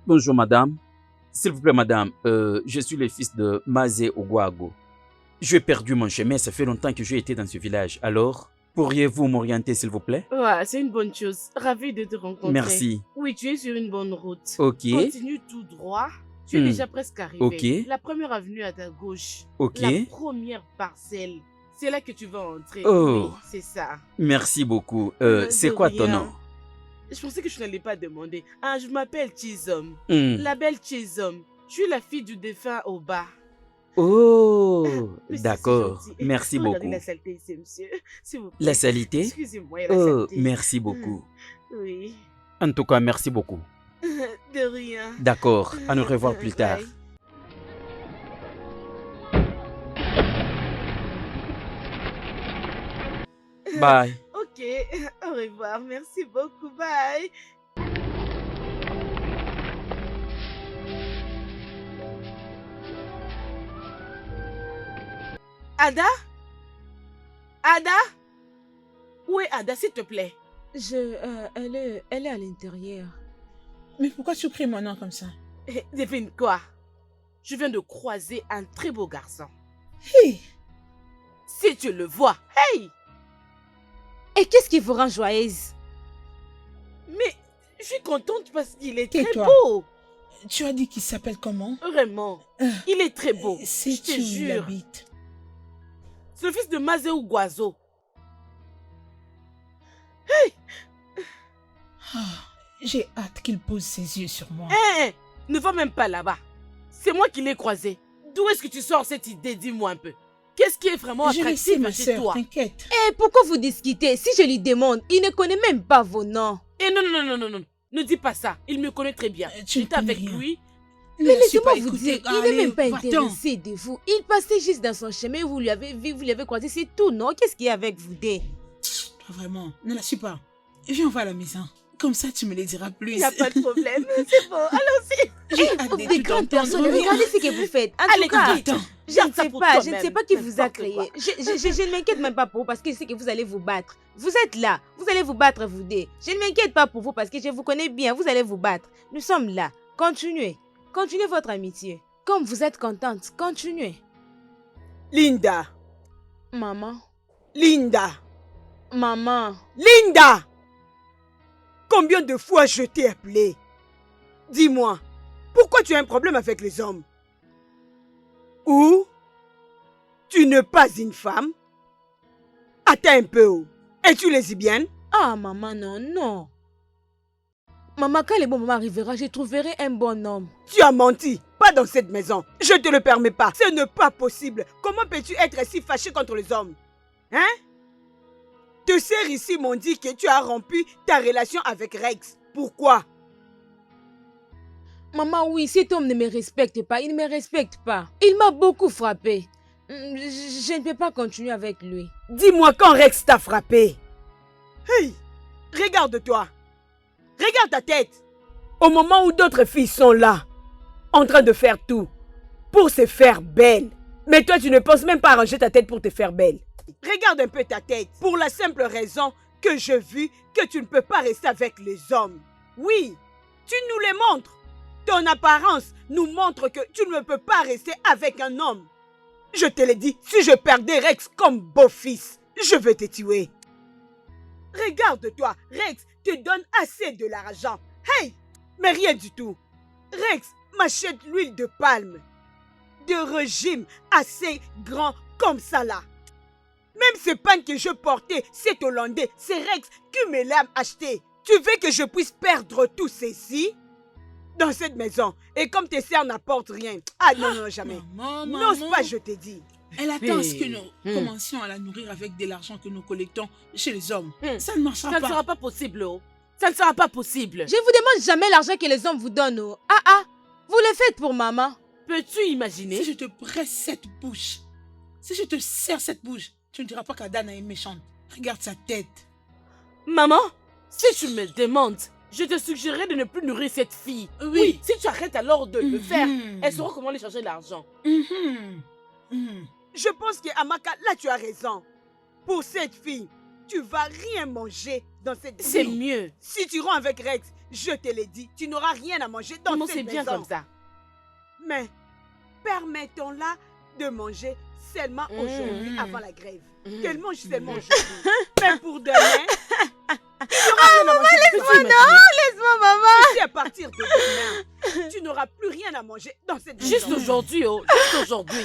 Bonjour madame. S'il vous plaît madame, je suis le fils de Mazé Ogwago. J'ai perdu mon chemin, ça fait longtemps que j'ai été dans ce village. Alors, pourriez-vous m'orienter s'il vous plaît? Ouais, c'est une bonne chose. Ravi de te rencontrer. Merci. Oui, tu es sur une bonne route. Ok. Continue tout droit. Tu es déjà presque arrivé. Ok. La première avenue à ta gauche. Ok. La première parcelle. C'est là que tu vas entrer. Oh. Oui, c'est ça. Merci beaucoup. C'est De quoi ton rien. nom? Je pensais que je n'allais pas demander. Ah, je m'appelle Chisom. Hmm. La belle Chisom. Je suis la fille du défunt Oba. Oh, Mais c'est d'accord. si gentil. Merci Regardez beaucoup. la saleté ici, monsieur. S'il vous plaît. La saleté? Excusez-moi, il y a la Oh, saleté. merci beaucoup. Oui. En tout cas, merci beaucoup. De rien. D'accord, à nous revoir plus tard. Bye. Bye. Ok, au revoir. Merci beaucoup. Bye. Ada? Ada? Où est Ada, s'il te plaît? Elle est à l'intérieur. Mais pourquoi tu cries mon nom comme ça? Devine quoi? Je viens de croiser un très beau garçon. Hey! Si tu le vois, hey! Et qu'est-ce qui vous rend joyeuse? Mais je suis contente parce qu'il est très Tais-toi. beau. Tu as dit qu'il s'appelle comment? Vraiment. Il est très beau. Je Sais-tu te où il jure. habite? C'est le fils de Mazéou Guazo. Ah, j'ai hâte qu'il pose ses yeux sur moi. Ne va même pas là-bas. C'est moi qui l'ai croisé. D'où est-ce que tu sors cette idée? Dis-moi un peu. Qu'est-ce qui est vraiment Je vais attractif ma chez soeur, toi? t'inquiète. Et pourquoi vous discutez? Si je lui demande, il ne connaît même pas vos noms. Non. Ne dis pas ça. Il me connaît très bien. Tu ne J'étais connais avec rien. lui. Ne Mais la suis laissez-moi pas vous écouter. dire, il Allez, n'est même pas va-t'en. intéressé de vous. Il passait juste dans son chemin, vous lui avez vu, vous l'avez croisé, c'est tout, non? Qu'est-ce qu'il y a avec vous deux? Pas vraiment, ne la suis pas. Viens, on va à la maison. Comme ça, tu me les diras plus. Il n'y a pas de problème. C'est bon. Allons-y. J'ai hâte de Des tout grandes entendre. personnes, regardez ce que vous faites. En Allez, tout cas, vite. Attends. je Garde ne ça sais pour pas, je ne toi-même. sais pas qui vous a N'importe créé. quoi. Je ne m'inquiète même pas pour vous parce que je sais que vous allez vous battre. Vous êtes là, vous allez vous battre vous deux. Je ne m'inquiète pas pour vous parce que je vous connais bien, vous allez vous battre. Nous sommes là. Continuez. Continuez votre amitié. Comme vous êtes contente, continuez. Linda. Maman. Linda. Maman. Linda. Combien de fois je t'ai appelé? Dis-moi, pourquoi tu as un problème avec les hommes? Ou tu n'es pas une femme? Attends un peu. Es-tu lesbienne? Ah, maman, non. Maman, quand le bon moment arrivera, je trouverai un bon homme. Tu as menti. Pas dans cette maison. Je te le permets pas. Ce n'est pas possible. Comment peux-tu être si fâché contre les hommes? Hein? Tes sœurs ici m'ont dit que tu as rompu ta relation avec Rex. Pourquoi? Maman, oui, cet homme ne me respecte pas. Il ne me respecte pas. Il m'a beaucoup frappé. Je ne peux pas continuer avec lui. Dis-moi quand Rex t'a frappé. Hey! Regarde-toi. Regarde ta tête. Au moment où d'autres filles sont là, en train de faire tout pour se faire belle. Mais toi, tu ne penses même pas arranger ta tête pour te faire belle. Regarde un peu ta tête. Pour la simple raison que je vis que tu ne peux pas rester avec les hommes. Oui, tu nous les montres. Ton apparence nous montre que tu ne peux pas rester avec un homme. Je te l'ai dit, si je perdais Rex comme beau-fils, je vais te tuer. Regarde-toi, Rex te donne assez de l'argent. Hey, mais rien du tout. Rex m'achète l'huile de palme. De régime assez grand comme ça là. Même ce pain que je portais, c'est hollandais, c'est Rex qui me l'a acheté. Tu veux que je puisse perdre tout ceci dans cette maison? Et comme tes sœurs n'apportent rien. Ah non, jamais. N'ose pas, je te dis. Elle attend à ce que nous commencions à la nourrir avec de l'argent que nous collectons chez les hommes. Ça ne marchera pas. Ça ne sera pas possible. Oh. Ça ne sera pas possible. Je vous demande jamais l'argent que les hommes vous donnent. Oh. Vous le faites pour maman. Peux-tu imaginer? Si je te presse cette bouche, si je te serre cette bouche, tu ne diras pas qu'Adana est méchante. Regarde sa tête. Maman, si tu me demandes, Je te suggérerais de ne plus nourrir cette fille. Oui. Si tu arrêtes alors de le faire, elle saura comment aller chercher l'argent. Je pense que Amaka, là tu as raison. Pour cette fille, tu vas rien manger dans cette C'est vie. mieux. Si tu rentres avec Rex, je te l'ai dit, tu n'auras rien à manger dans Non, cette c'est maison. bien comme ça. Mais permettons-la de manger seulement aujourd'hui avant la grève. Qu'elle mange seulement aujourd'hui. Mais pour demain, tu n'auras rien à manger. Laisse-moi, maman. Si à partir de demain, tu n'auras plus rien à manger dans cette maison. Juste aujourd'hui, oh. Juste aujourd'hui.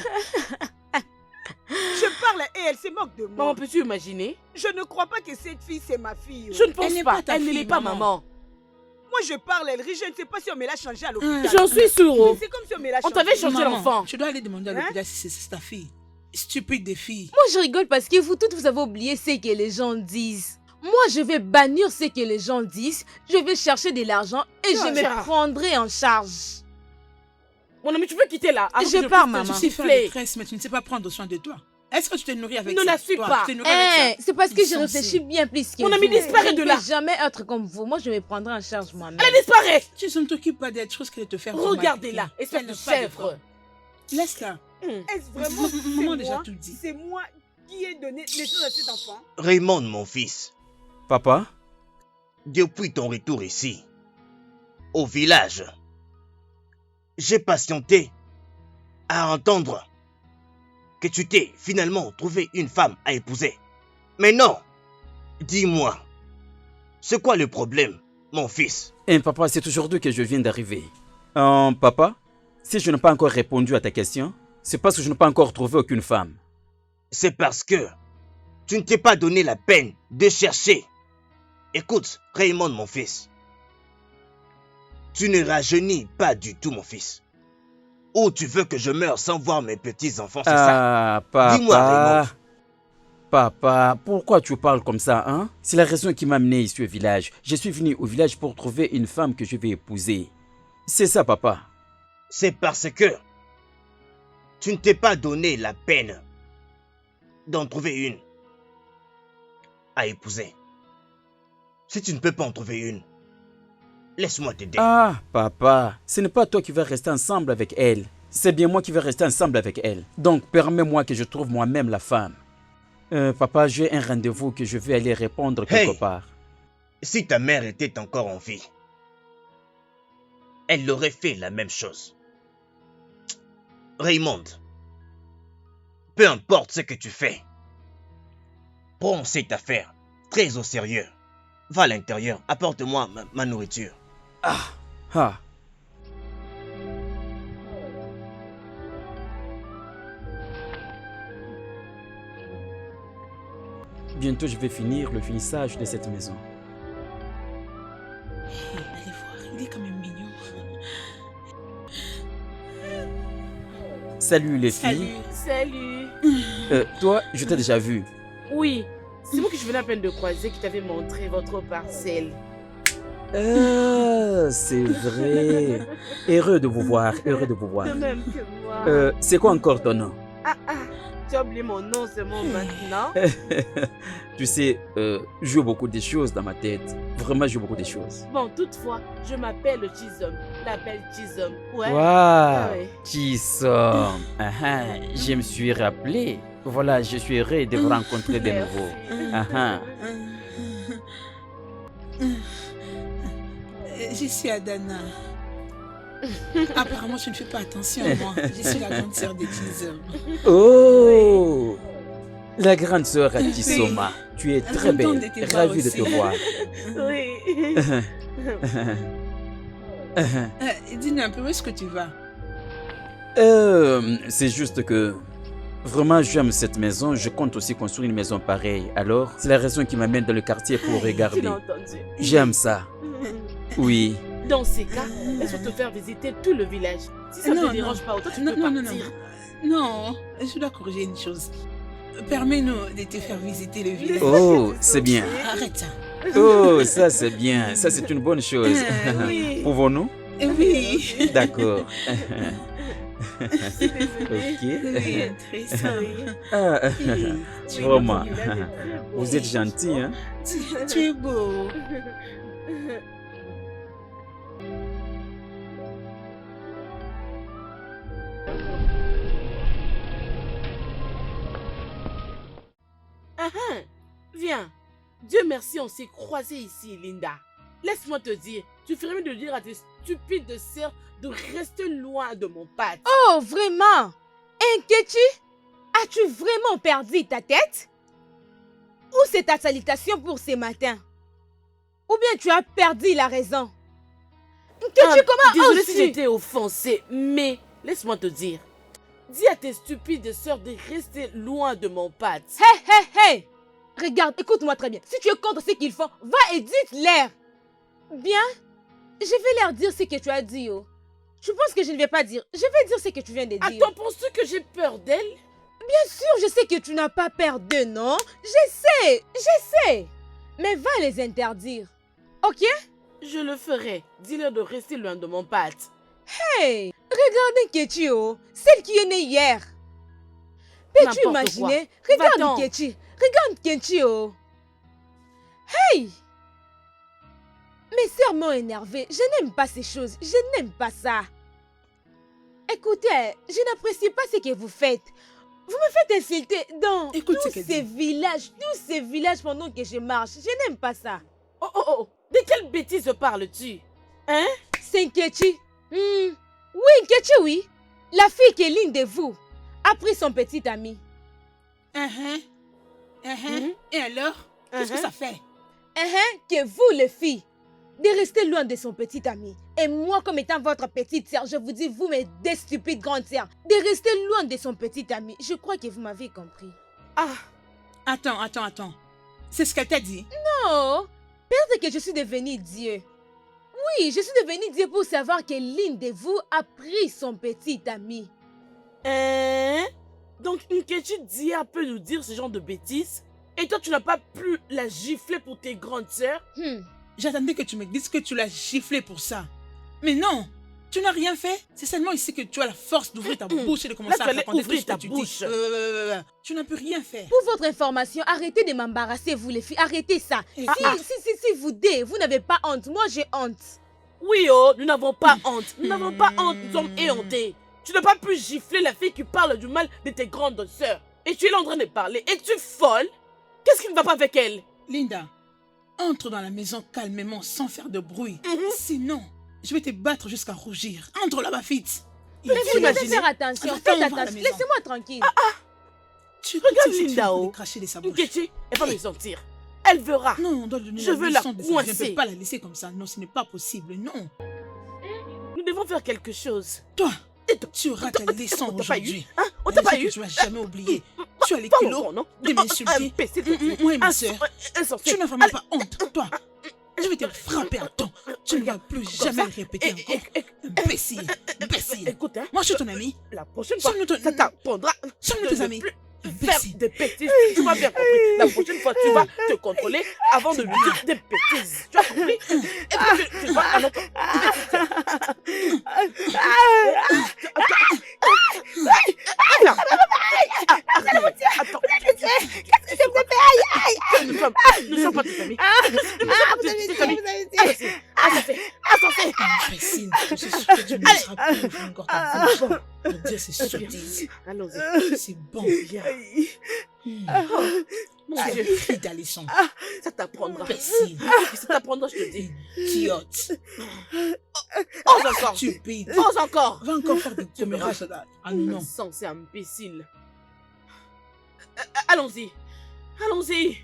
Je parle et elle se moque de moi. Maman, peux-tu imaginer? Je ne crois pas que cette fille, c'est ma fille. Je ne pense Elle n'est pas. pas ta Elle ne fille, l'est pas, maman. maman. Moi, je parle, elle rit. Je ne sais pas si on me l'a changé à l'hôpital. J'en suis sûre, oh. C'est comme si on me l'a On changé. t'avait changé Maman, l'enfant. tu dois aller demander à Hein? l'hôpital si c'est ta fille. Stupide des filles. Moi, je rigole parce que vous toutes, vous avez oublié ce que les gens disent. Moi, je vais bannir ce que les gens disent. Je vais chercher de l'argent et je me prendrai en charge. Mon ami, tu peux quitter là. avant Je que pars, puisse te maman. Tu sais faire souffler. des tresses, mais tu ne sais pas prendre soin de toi. Est-ce que tu te nourris avec Ne ça la suis toi, pas. tu te nourris avec ça? C'est parce que je Insensé. réfléchis bien plus que Mon vous. ami, disparaît Je de ne là. peux jamais être comme vous. Moi, je me prendrai en charge moi-même. Elle disparaît. Tu ne t'occupes pas d'être chose qu'elle te faire. Regardez-la, espèce de chèvre. Laisse-la. Est-ce vraiment Maman a c'est déjà moi, tout dit. c'est moi qui ai donné naissance à cet enfant? Raymond, mon fils, Papa, depuis ton retour ici, au village, j'ai patienté à entendre que tu t'es finalement trouvé une femme à épouser. Mais non, dis-moi, c'est quoi le problème, mon fils? papa, c'est aujourd'hui que je viens d'arriver. Papa, si je n'ai pas encore répondu à ta question, c'est parce que je n'ai pas encore trouvé aucune femme. C'est parce que tu ne t'es pas donné la peine de chercher. Écoute, Raymond, mon fils, tu ne rajeunis pas du tout, mon fils. Ou tu veux que je meure sans voir mes petits-enfants, c'est ça? Ah, papa. Dis-moi, Raymond. Papa, pourquoi tu parles comme ça, hein? C'est la raison qui m'a amené ici au village. Je suis venu au village pour trouver une femme que je vais épouser. C'est ça, papa. C'est parce que tu ne t'es pas donné la peine d'en trouver une à épouser. Si tu ne peux pas en trouver une, laisse-moi t'aider. Ah, papa, ce n'est pas toi qui vas rester ensemble avec elle. C'est bien moi qui vais rester ensemble avec elle. Donc, permets-moi que je trouve moi-même la femme. Papa, j'ai un rendez-vous que je vais aller répondre quelque Hey! part. Si ta mère était encore en vie, elle aurait fait la même chose. Raymond, peu importe ce que tu fais, prends cette affaire très au sérieux. Va à l'intérieur, apporte-moi ma nourriture. Ah. Bientôt, je vais finir le finissage de cette maison. Allez voir, il est quand même mignon. Salut les filles. Salut. Toi, je t'ai déjà vu. Oui, c'est moi que je venais à peine de croiser qui t'avait montré votre parcelle. C'est vrai. Heureux de vous voir, heureux de vous voir. De même que moi. C'est quoi encore ton nom? Tu as oublié mon nom seulement maintenant. Tu sais, j'ai beaucoup de choses dans ma tête. Vraiment, j'ai beaucoup de choses. Bon, toutefois, je m'appelle Chisom. La belle Chisom. Ouais. Waouh, ouais. qui sommes? Je me suis rappelé. Voilà, je suis heureux de vous rencontrer de nouveau. Je suis Adana. Apparemment, tu ne fais pas attention à moi. Je suis la grande sœur de Tizom. Oh, la grande sœur à Tisoma. Tu es très Content belle. de te voir Ravie de te aussi. voir. Oui. Dis-nous un peu, où est-ce que tu vas? C'est juste que vraiment j'aime cette maison. Je compte aussi construire une maison pareille. Alors, c'est la raison qui m'amène dans le quartier pour Tu regarder. l'as entendu. J'aime ça. Oui. Dans ces cas, laisse-moi te faire visiter tout le village. Si ça ne te dérange pas autant, tu peux partir. Non, je dois corriger une chose. Permets-nous de te faire visiter le village. Oh, c'est bien. Arrête ça. Oh, ça c'est bien. Ça c'est une bonne chose. Oui. Pouvons-nous? Oui. D'accord. Ok. Oui, intéressant. Ah, Oui, vraiment. notre village est très beau. Vous êtes gentil, hein? Tu es beau. Viens. Dieu merci, on s'est croisés ici, Linda. Laisse-moi te dire, tu ferais mieux de dire à tes stupides sœurs de rester loin de mon pâte. Oh, vraiment? Nkechi, as-tu vraiment perdu ta tête? Où c'est ta salutation pour ce matin? Ou bien tu as perdu la raison? Nkechi, comment désolée oses-tu? si j'étais offensée, mais laisse-moi te dire. Dis à tes stupides sœurs de rester loin de mon pâte. Hé, hé, hé! Regarde, écoute-moi très bien. Si tu es contre ce qu'ils font, va et dis-leur. Bien, je vais leur dire ce que tu as dit, oh. Tu penses que je ne vais pas dire? Je vais dire ce que tu viens de dire. Attends, penses-tu que j'ai peur d'elle? Bien sûr, je sais que tu n'as pas peur d'eux, non? Je sais. Mais va les interdire. Ok? Je le ferai. Dis-leur de rester loin de mon pâte. Hey! Regarde Nkechi, oh. Celle qui est née hier. Peux-tu N'importe imaginer? quoi. Regarde Va-t'en. Nkechi. Regarde Nkechi, oh. Hey! Mes sœurs m'ont énervée. Je n'aime pas ces choses. Je n'aime pas ça. Écoutez, je n'apprécie pas ce que vous faites. Vous me faites insulter dans Écoute ce tous qu'elle ces dit. villages pendant que je marche. Je n'aime pas ça. Oh. De quelle bêtise parles-tu? Hein? C'est Nkechi. Oui, Nkechi, oui. La fille qui est l'une de vous a pris son petit ami. Et alors? Qu'est-ce que ça fait? Que vous, les filles, de rester loin de son petit ami. Et moi, comme étant votre petite sœur, je vous dis, vous, mes deux stupides grandes sœurs, de rester loin de son petit ami. Je crois que vous m'avez compris. Ah, Attends. C'est ce qu'elle t'a dit? Non, peut-être que je suis devenue Dieu. Oui, je suis devenue Dieu pour savoir que l'une de vous a pris son petit ami. hein? Donc Nkechi Dia peut nous dire ce genre de bêtises? Et toi, tu n'as pas pu la gifler pour tes grandes sœurs? J'attendais que tu me dises que tu l'as giflé pour ça. Mais non, tu n'as rien fait. C'est seulement ici que tu as la force d'ouvrir ta bouche et de commencer Là, à tu allais raconter tout ouvrir ce ta que tu bouche. dis. Tu n'as pu rien faire. Pour votre information, arrêtez de m'embarrasser, vous les filles. Arrêtez ça. Si vous deux, vous n'avez pas honte. Moi, j'ai honte. Oui, oh, nous n'avons pas honte. Nous n'avons pas honte, nous sommes éhontés. Tu n'as pas pu gifler la fille qui parle du mal de tes grandes sœurs. Et tu es là en train de parler. Es-tu folle? Qu'est-ce qui ne va pas avec elle? Linda, entre dans la maison calmement, sans faire de bruit. Sinon, je vais te battre jusqu'à rougir. Entre là-bas, vite. Mais vous devez Imaginez. faire attention. Attends, Faites on va à la attention. maison. Laissez-moi tranquille. Tu Regarde tu Linda, vas oh. lui cracher de sa bouche. Nkechi, elle va me sentir. Elle verra. Non, on doit lui donner Je la veux la leçon de sa vie. On ne coincer. peut pas la laisser comme ça. Non, ce n'est pas possible. Non. Nous devons faire quelque chose. Toi, Et toi, tu auras ta leçon on t'a pas eu? aujourd'hui. Hein? On t'a Leçon pas que eu? tu vas jamais oublier. Tu as les Pas kilos encore, non? de m'insulter. Imbécile que tu es. Moi et ma sœur. Insensé. Tu n'as vraiment pas honte, toi. Je vais te frapper à temps. Tu ne vas plus jamais le répéter encore. Imbécile. Écoute, hein. Moi, je suis ton ami. La prochaine fois, Sommes-nous ton- ça t'apprendra Sommes-nous de tes ne amis. plus faire Imbécile. des bêtises. Tu m'as bien compris. La prochaine fois, tu vas te contrôler avant de lui dire des bêtises. Tu as compris? Et puis, tu vas à notre... Attends. Nous sommes pas tes amis. Imbécile. Je suis sûre que tu ne laisseras plus ouvrir encore ta bouche pour dire ces sottises. Allons-y. C'est bon. Viens. Mon Tu as Dieu, pris ta leçon. ça t'apprendra. Imbécile. Ça t'apprendra, je te dis. Idiote. Ose encore. Stupide. Ose encore. Va encore faire des commérages là. Ah non. Insensé, imbécile. Allons-y. Allons-y.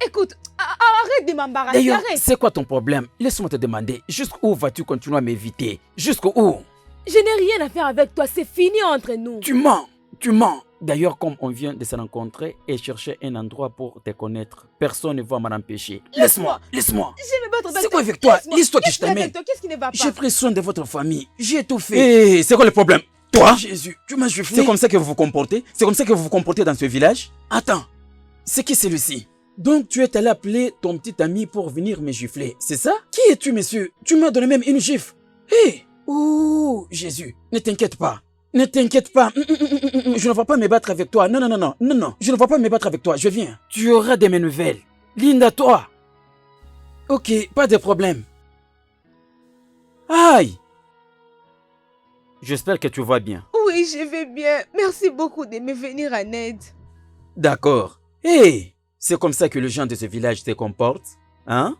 Écoute, arrête de m'embarrasser. D'ailleurs, Arrête. c'est quoi ton problème? Laisse-moi te demander, jusqu'où vas-tu continuer à m'éviter? Jusqu'où? Je n'ai rien à faire avec toi. C'est fini entre nous. Tu mens, tu mens. D'ailleurs, comme on vient de se rencontrer et chercher un endroit pour te connaître, personne ne va m'en empêcher. Laisse-moi. Je vais me battre avec C'est quoi avec toi? Laisse-moi. Dis-toi que je Qu'est-ce qu'il y a t'amène. avec toi? Qu'est-ce qui ne va pas? J'ai pris soin de votre famille. J'ai tout fait. Hé, c'est quoi le problème? Toi? Jésus, tu m'as giflé. C'est comme ça que vous vous comportez? C'est comme ça que vous vous comportez dans ce village? Attends, c'est qui celui-ci? Donc tu es allé appeler ton petit ami pour venir me gifler, c'est ça? Qui es-tu, monsieur? Tu m'as donné même une gifle. Hé! Ouh, Jésus, ne t'inquiète pas. Ne t'inquiète pas. Je ne vais pas me battre avec toi. Non. Je ne vais pas me battre avec toi. Je viens. Tu auras de mes nouvelles. Linda, toi. Ok, pas de problème. Aïe. J'espère que tu vas bien. Oui, je vais bien. Merci beaucoup de me venir en aide. D'accord. Hé, c'est comme ça que les gens de ce village se comportent, hein?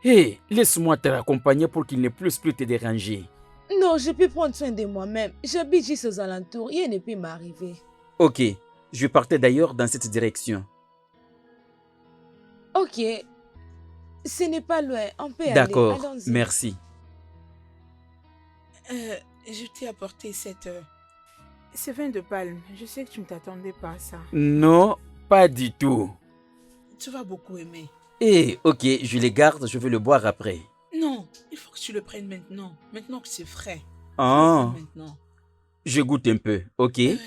Hé, laisse-moi te raccompagner pour qu'il ne puisse plus te déranger. Non, je peux prendre soin de moi-même. J'habite juste aux alentours. Rien ne peut m'arriver. Ok, je partais d'ailleurs dans cette direction. Ok. Ce n'est pas loin. On peut aller. D'accord, Allons-y. merci. Je t'ai apporté ce vin de palme. Je sais que tu ne t'attendais pas à ça. Non, pas du tout. Tu vas beaucoup aimer. Eh, ok, je les garde, je vais le boire après. Non, il faut que tu le prennes maintenant. Maintenant que c'est frais. Ah, Maintenant. je goûte un peu, ok? Ouais.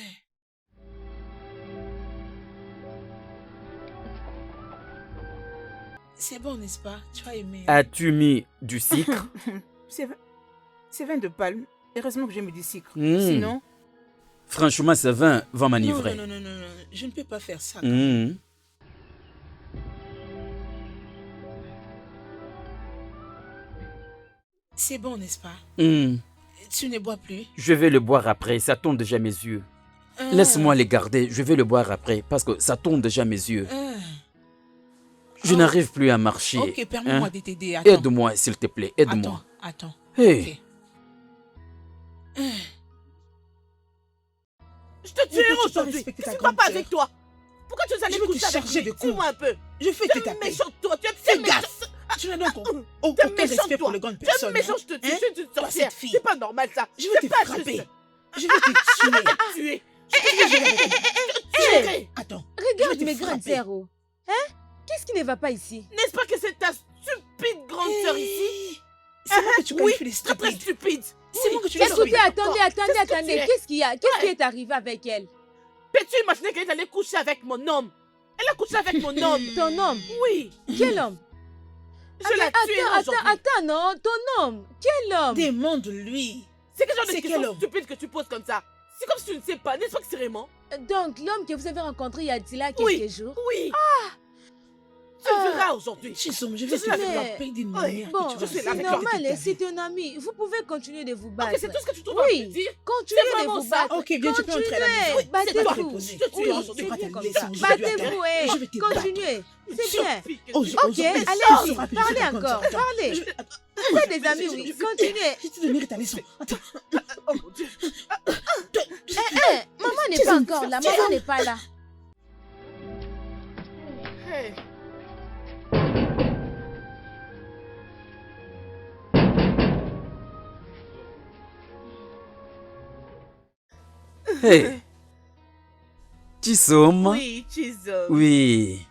C'est bon, n'est-ce pas? Tu as aimé. As-tu mis du sucre? C'est vin de palme. Heureusement que j'ai mis du sucre. Mm. Sinon... Franchement, ce vin va Non, m'enivrer. non, non, non, non. Je ne peux pas faire ça. Mm. C'est bon, n'est-ce pas? Mm. Tu ne bois plus? Je vais le boire après, ça tourne déjà mes yeux. Ah. Laisse-moi les garder, je vais le boire après parce que ça tourne déjà mes yeux. Ah. Je n'arrive plus à marcher. Ok, permets-moi Hein? de t'aider. Attends. Aide-moi, s'il te plaît, aide-moi. Attends. Hey, Ok. Je te tuerai peux pas aujourd'hui. respecter ta Qu'est-ce qui ne va grande pas sœur? avec toi? Pourquoi tu es allé Je vais te coucher avec charger lui? de coups. Dis-moi un peu. Je fais Tu te es taper. méchant, toi. Tu es Fais méchant. gaffe. Tu n'as donc Tu es aucun méchant, respect toi. pour les grandes Tu es personnes. méchant, hein? je te tue. Hein? Tu es une Toi, sorcière. cette fille. C'est pas normal ça. Je vais C'est te pas frapper. juste. Je vais te tuer. Tuer. Hey, Attends. regarde Je vais te mes grandes frapper. sœurs. Oh. Hein? Qu'est-ce qui ne va pas ici? N'est-ce pas que c'est ta stupide grande sœur ici? C'est moi que tu Oui, qualifies les très très stupides. stupide. C'est moi que tu les Écoutez, attendez. Qu'est-ce que tu es? Qu'est-ce qu'il y a? Qu'est-ce qui Ouais. est arrivé avec elle? Peux-tu imaginer qu'elle est allée coucher avec mon homme? Elle a couché avec mon homme. Ton homme? Oui. Quel homme? Je l'ai tué aujourd'hui. Attends, non, ton homme. Quel homme? Demande-lui. C'est quel genre de C'est quel question homme? stupide que tu poses comme ça? C'est comme si tu ne sais pas. N'est-ce pas que c'est Raymond? Donc, l'homme que vous avez rencontré il y a quelques Oui. jours. Oui. Tu le verras aujourd'hui. Chisom, je vais te Mais- frapper d'une manière Bon, que tu vas je suis c'est là, regretter normal, toute ta c'est vie. un ami. Vous pouvez continuer de vous battre. Ok, c'est tout ce que tu trouves à Oui. me dire. Continuez C'est de vraiment vous ça. battre. Ok, bien, tu peux entrer à la maison. Continuez, C'est toi battez-vous. reposer. Je te tue Oui, aujourd'hui. c'est pas bien te comme laisser ça. aujourd'hui à Battez-vous, terre. eh. Je vais te battre. Continuez. C'est bien. Oh, Ok, mais allez-y. tu sauras que je Parlez fais comme ça. encore. Attends. Parlez. Je- Vous êtes des amis, oui. Continuez. Je te donnerai ta leçon. Attends. Oh mon Dieu. Maman n'est pas encore là. Maman n'est pas là. Hey. hey. Chisom. Oui, Chisom. Oui.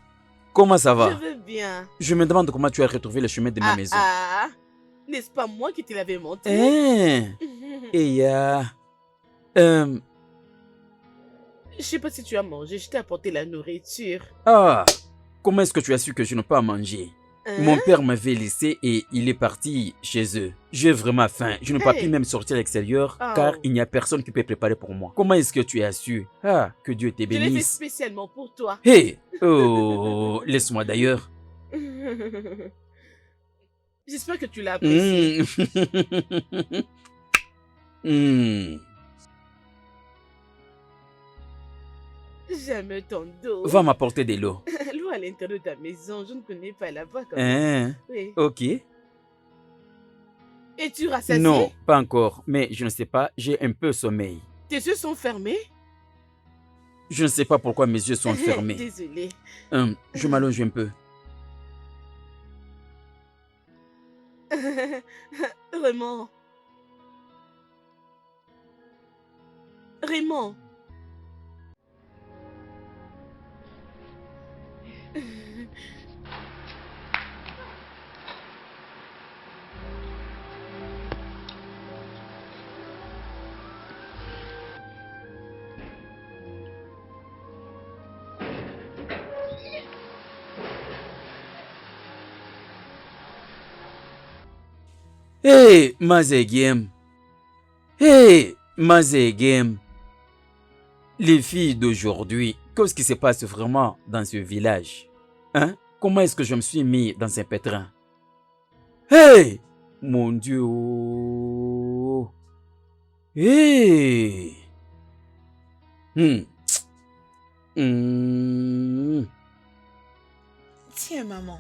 Comment ça Je va? veux bien. Je me demande comment tu as retrouvé le chemin de ma maison. Ah, n'est-ce pas moi qui te l'avais montré? Hein? Et Je sais pas si tu as mangé, je t'ai apporté la nourriture. Ah, comment est-ce que tu as su que je n'ai pas mangé? Hein? Mon père m'avait laissé et il est parti chez eux. J'ai vraiment faim. Je n'ai pas Hey. pu même sortir à l'extérieur Oh. car il n'y a personne qui peut préparer pour moi. Comment est-ce que tu as su? Ah, que Dieu te Je l'ai fait bénisse. spécialement pour toi. Hey! Oh, laisse-moi d'ailleurs. J'espère que tu l'as apprécié. Mm. Mm. J'aime ton dos. Va m'apporter de l'eau. L'eau à l'intérieur de ta maison, je ne connais pas là-bas. Comme Hein? Oui. Ok. Es-tu rassasié? Non, pas encore. Mais je ne sais pas, j'ai un peu sommeil. Tes yeux sont fermés? Je ne sais pas pourquoi mes yeux sont fermés. Désolée. Je m'allonge un peu. Raymond. Raymond. Hey, Mazegem. Hey, Mazegem. Les filles d'aujourd'hui, qu'est-ce qui se passe vraiment dans ce village? Hein? Comment est-ce que je me suis mis dans un pétrin? Hey! Mon Dieu! Hey. Hmm. Hmm. Tiens, maman.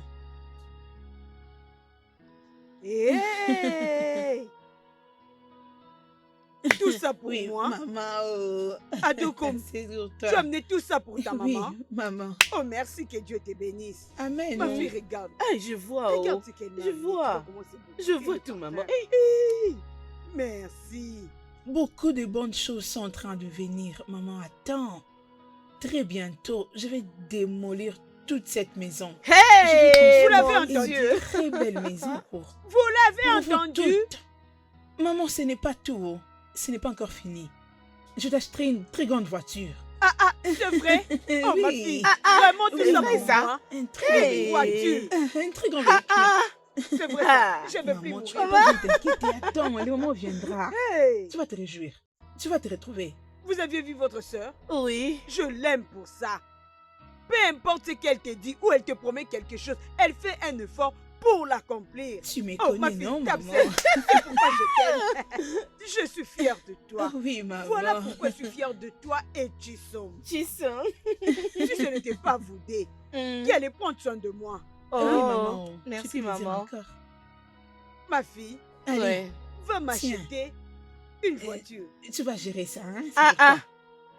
Hey! Tout ça pour Oui, moi. maman. Oh. Adokoum, C'est sur tu as toi. amené tout ça pour ta Oui, maman. maman. Oh, merci, que Dieu te bénisse. Amen. Ma fille, regarde. Ah, je vois. Oh. Regarde ce qu'elle a Je amené. vois. Tu vois comment c'est beau. Je Et vois le tout, parfum. maman. Hey, merci. Beaucoup de bonnes choses sont en train de venir. Maman, attends. Très bientôt, je vais démolir toute cette maison. Hey, vous Mon l'avez Dieu, entendu? une très belle maison pour Vous l'avez vous entendu? toutes. Maman, ce n'est pas tout. Oh. Ce n'est pas encore fini. Je t'achèterai une très grande voiture. Ah, ah, c'est vrai? Oh, ma Oui. fille. Vraiment, tout Oui, ça maman. pour moi. Un très Hey. belle Voiture. Un très grand véhicule. C'est vrai. Ah. Je ne veux plus Maman, tu mourir. vas pas t'inquiéter. Attends, le moment viendra. Hey, Tu vas te réjouir. Tu vas te retrouver. vous aviez vu votre sœur? Oui. Je l'aime pour ça. Peu importe ce qu'elle te dit ou elle te promet quelque chose, elle fait un effort pour l'accomplir. Tu me Oh, ma connais, fille, non, tape maman? celle. C'est pourquoi je t'aime. Je suis fière de toi. Ah oui, maman. Voilà pourquoi je suis fière de toi et Chisom. Tu sens. Si ce n'était pas Voudé, qui allait prendre soin de moi? Ah oui, maman. Oh, merci, Tu peux le dire maman. encore. Ma fille, Allez, Ouais. va m'acheter une voiture. tu vas gérer ça, hein? c'est Ah, pour toi.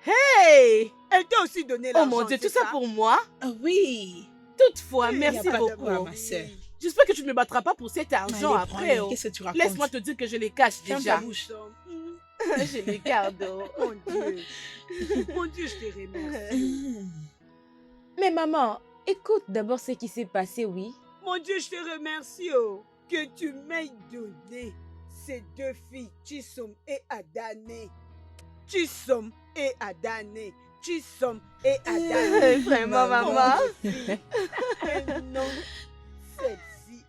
ah. Hey! Elle t'a aussi donné Oh l'argent. mon Dieu, c'est tout ça pour moi? Ah oui. Toutefois, Il y merci y a pas de beaucoup. quoi, ma sœur. J'espère que tu ne me battras pas pour cet argent Allez, après. prends-les. Oh. Qu'est-ce que tu racontes? Laisse-moi te dire que je les cache Ferme déjà. ta bouche. Je les garde. Oh. Mon Dieu. Mon Dieu, je te remercie. Mais maman, écoute d'abord ce qui s'est passé, oui. Mon Dieu, je te remercie oh, que tu m'aies donné ces deux filles, Chisom et Adane. Chisom et Adane. Chisom et Adane. Vraiment, Comme maman. deux filles. Et non, celle-ci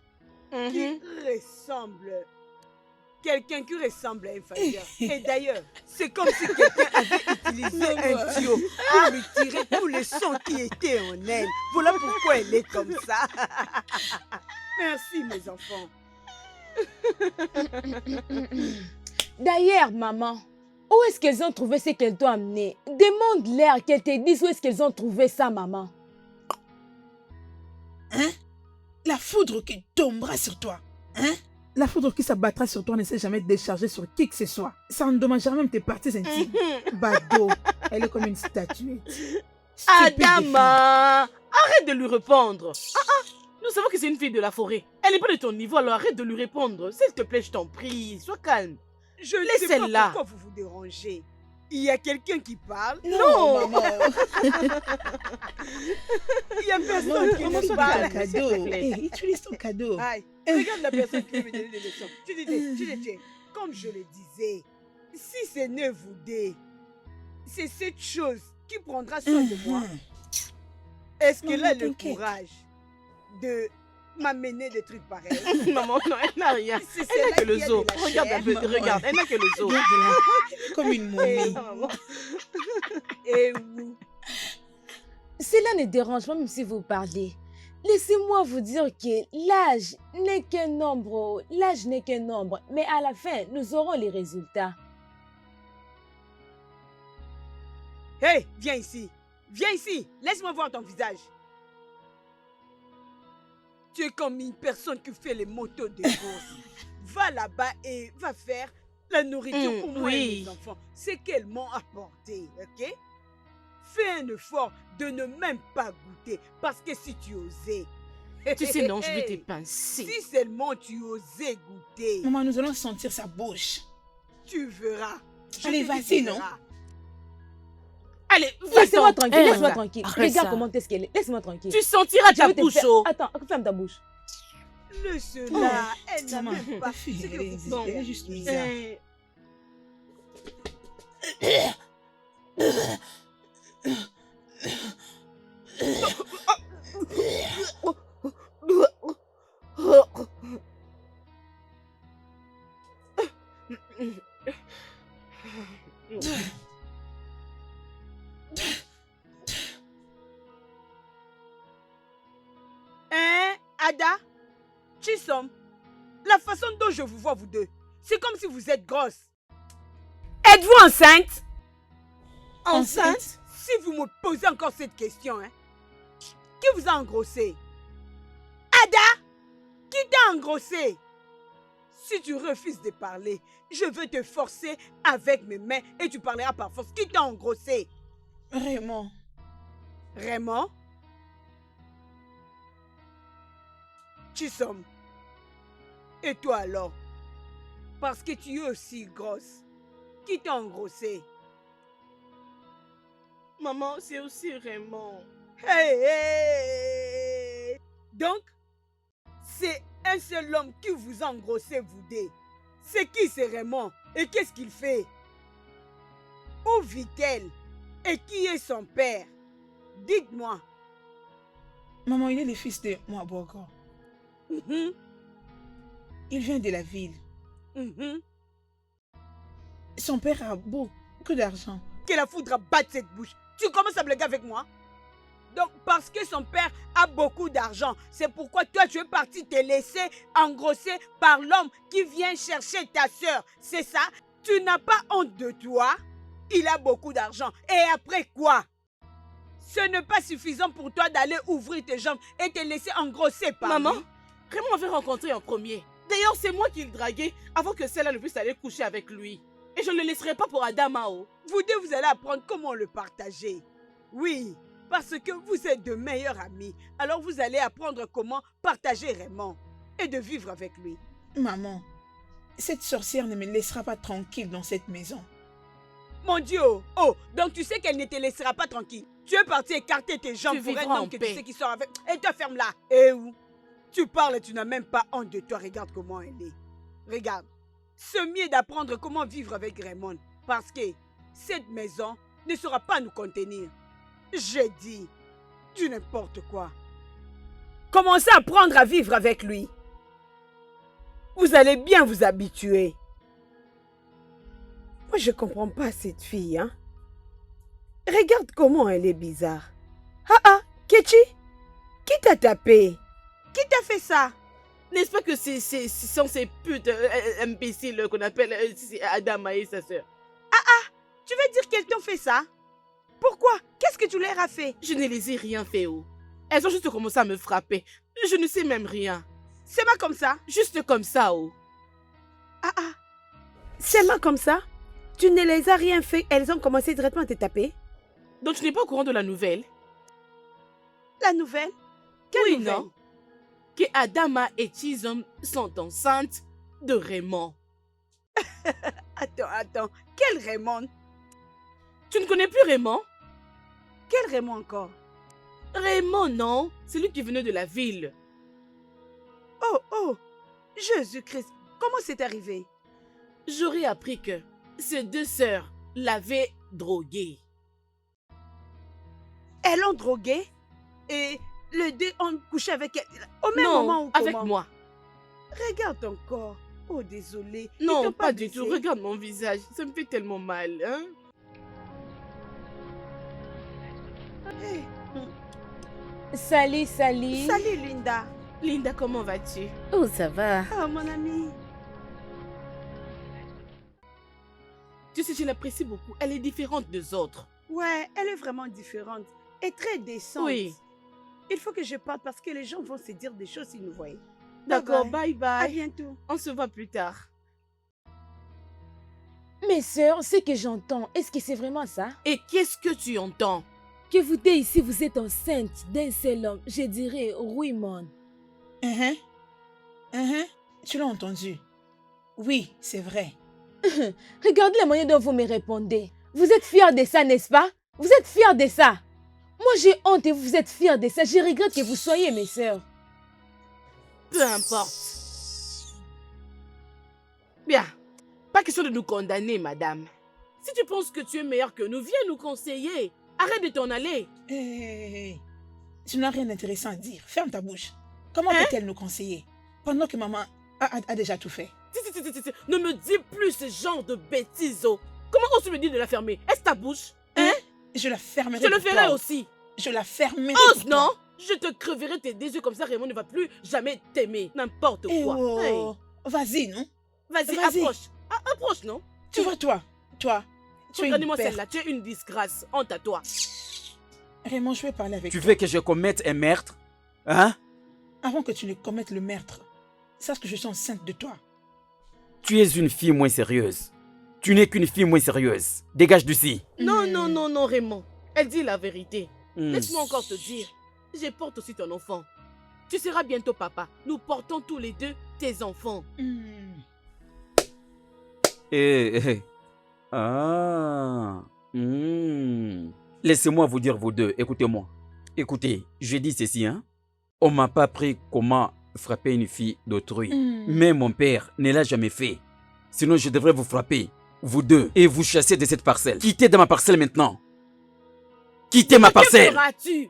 qui ressemble. Quelqu'un qui ressemble à un failleur. Et d'ailleurs, c'est comme si quelqu'un avait utilisé un tuyau pour lui tirer tous les sons qui étaient en elle. Voilà pourquoi elle est comme ça. Merci, mes enfants. D'ailleurs, maman, où est-ce qu'elles ont trouvé ce qu'elles t'ont amené? Demande-leur qu'elles te disent où est-ce qu'elles ont trouvé ça, maman. Hein? La foudre qui tombera sur toi. Hein? La foudre qui s'abattra sur toi ne s'est jamais déchargée sur qui que ce soit. Ça endommagera même tes parties intimes. Bado, elle est comme une statuette. Stupide Adama, arrête de lui répondre. Nous savons que c'est une fille de la forêt. Elle n'est pas de ton niveau, alors arrête de lui répondre. S'il te plaît, je t'en prie, sois calme. Je ne Laisse sais pas celle-là. pourquoi vous vous dérangez. Il y a quelqu'un qui parle. fille. Non, maman. Il y a Maman, personne qui comment me ça parle. ton cadeau? s'il te plaît. Hey, utilise ton cadeau. Aïe, regarde la personne qui veut me donner des leçons. Tu comme je le disais, si ce n'est Voudé, c'est cette chose qui prendra soin de moi. Est-ce qu'elle Maman, a le t'inquiète. courage de m'amener des trucs pareils? Maman, non, elle n'a rien. C'est Elle celle-là n'a que le qui a zoo. de la Regarde chair. un peu, Maman. regarde, elle n'a que le zoo. Regarde-la, comme une momie. Ah, maman. Et vous, Cela ne dérange pas même si vous parlez. Laissez-moi vous dire que l'âge n'est qu'un nombre. L'âge n'est qu'un nombre. Mais à la fin, nous aurons les résultats. hey, viens ici. Viens ici. Laisse-moi voir ton visage. Tu es comme une personne qui fait les motos de course. Va là-bas et va faire la nourriture pour moi et oui. mes enfants. C'est qu'elles m'ont apporté, ok? Fais un effort de ne même pas goûter. Parce que si tu osais... Tu sais, non, je vais te pincer. Si seulement tu osais goûter, Maman, nous allons sentir sa bouche. tu verras. Je Allez, te dis, vas-y, tu non? verras. Allez, Laissez-moi va-t'en. tranquille, Hein. laisse-moi tranquille. Arrête Regarde ça. comment est-ce qu'elle est. Laisse-moi tranquille. Tu sentiras Je ta vais te bouche, faire- oh. Attends, ferme ta bouche. Le cela, elle n'a Maman, même pas la fille, ce que elle est- vous elle est voulez. juste bizarre. Eh, Hein, Ada, Chisom, la façon dont je vous vois vous deux, c'est comme si vous êtes grosses. Êtes-vous enceinte? Enceinte? Si vous me posez encore cette question, hein, qui vous a engrossé? Ada? Qui t'a engrossé? Si tu refuses de parler, je veux te forcer avec mes mains et tu parleras par force. Qui t'a engrossé? Raymond. Raymond? Chisom. Et toi alors? Parce que tu es aussi grosse. Qui t'a engrossé? Maman, c'est aussi Raymond. Hey, hey! Donc, c'est un seul homme qui vous a engrossé, vous deux. C'est qui ce Raymond? Et qu'est-ce qu'il fait? Où vit-elle? Et qui est son père? Dites-moi. Maman, il est le fils de Mwabogo. Mhm, Il vient de la ville. mhm. Son père a beaucoup d'argent. Que la foudre batte cette bouche. Tu commences à blaguer avec moi? Donc, parce que son père a beaucoup d'argent, c'est pourquoi toi, tu es parti te laisser engrosser par l'homme qui vient chercher ta soeur. C'est ça? Tu n'as pas honte de toi? Il a beaucoup d'argent. Et après quoi? Ce n'est pas suffisant pour toi d'aller ouvrir tes jambes et te laisser engrosser par Maman, lui? Raymond m'avait rencontré en premier. D'ailleurs, c'est moi qui le draguais avant que celle-là ne puisse aller coucher avec lui. Et je ne le laisserai pas pour Adamao. Vous deux, vous allez apprendre comment le partager. Oui, parce que vous êtes de meilleurs amis. Alors vous allez apprendre comment partager Raymond et de vivre avec lui. Maman, cette sorcière ne me laissera pas tranquille dans cette maison. Mon Dieu! Oh, donc tu sais qu'elle ne te laissera pas tranquille. Tu es parti écarter tes jambes Tu pour un vivras en homme que paix. tu sais qui sort avec. Et toi, ferme-la. Et où? Tu parles et tu n'as même pas honte de toi. Regarde comment elle est. Regarde. C'est mieux d'apprendre comment vivre avec Raymond. Parce que cette maison ne saura pas nous contenir. J'ai dit du n'importe quoi. Commencez à apprendre à vivre avec lui. Vous allez bien vous habituer. Moi, je comprends pas cette fille, hein. Regarde comment elle est bizarre. Ah ah, Kechi, qui t'a tapé? Qui t'a fait ça? N'est-ce pas que ce sont ces putes imbéciles qu'on appelle Adama et sa sœur? Tu veux dire qu'elles t'ont fait ça? Pourquoi? Qu'est-ce que tu leur as fait? Je ne les ai rien fait, oh. Elles ont juste commencé à me frapper. Je ne sais même rien. C'est pas comme ça. Juste comme ça, oh. Ah ah. C'est pas comme ça. Tu ne les as rien fait. Elles ont commencé directement à te taper. Donc tu n'es pas au courant de la nouvelle? La nouvelle? Quelle Oui, nouvelle? non? Que Adama et Chisom sont enceintes de Raymond. Attends. Quel Raymond? Tu ne connais plus Raymond? Quel Raymond encore? Raymond, non? C'est lui qui venait de la ville. Oh, Jésus-Christ, comment c'est arrivé? J'aurais appris que ces deux sœurs l'avaient drogué. Elles l'ont drogué et les deux ont couché avec elle au même Non, moment ou avec comment? moi. Regarde ton corps. Oh, désolé. Ils Non, t'ont pas du blessé? tout. Regarde mon visage. Ça me fait tellement mal, hein? Hey, Salut. salut, Linda. Linda, comment vas-tu? Oh, ça va. Oh, mon amie. Tu sais, je l'apprécie beaucoup. Elle est différente des autres. Ouais, elle est vraiment différente et très décente. Oui. Il faut que je parte parce que les gens vont se dire des choses s'ils nous voient. D'accord, Bye bye À bye. bientôt. On se voit plus tard. Mes sœurs, ce que j'entends, est-ce que c'est vraiment ça? Et qu'est-ce que tu entends? Que vous deux ici, vous êtes enceinte d'un seul homme, je dirais Raymond. Tu l'as entendu? Oui, c'est vrai. Regardez la manière dont vous me répondez. Vous êtes fiers de ça, n'est-ce pas? Vous êtes fiers de ça. Moi, j'ai honte et vous êtes fiers de ça. Je regrette que vous soyez mes sœurs. Peu importe. Bien. Pas question de nous condamner, madame. Si tu penses que tu es meilleure que nous, viens nous conseiller. Arrête de t'en aller. Hey, tu n'as rien d'intéressant à dire. Ferme ta bouche. Comment peut-elle nous conseiller pendant que maman a déjà tout fait? Ne me dis plus ce genre de bêtises. Oh. Comment oses-tu me dire de la fermer? Est-ce ta bouche? Hein? Je la fermerai. Je le pour ferai toi. aussi. Je la fermerai. Ose, pour toi. non? Je te creverai tes deux yeux comme ça, Raymond ne va plus jamais t'aimer. N'importe Eh quoi. oh, Hey. vas-y, non? Vas-y, vas-y. approche. Approche, non? Tu vois, toi toi. Tu es une Regarde-moi perte. celle-là, tu es une disgrâce. Honte à toi. Raymond, je vais parler avec Tu toi. veux que je commette un meurtre? Hein? Avant que tu ne commettes le meurtre, sache que je suis enceinte de toi. Tu es une fille moins sérieuse. Tu n'es qu'une fille moins sérieuse. Dégage d'ici. Non, non, non, non, Raymond. Elle dit la vérité. Hmm. Laisse-moi encore te dire. Je porte aussi ton enfant. Tu seras bientôt papa. Nous portons tous les deux tes enfants. Eh. Ah. Laissez-moi vous dire, vous deux, écoutez-moi. Écoutez, je dis ceci, hein. On m'a pas appris comment frapper une fille d'autrui. Mais mon père ne l'a jamais fait. Sinon, je devrais vous frapper, vous deux, et vous chasser de cette parcelle. Quittez de ma parcelle maintenant. Quittez ma Que parcelle. feras-tu?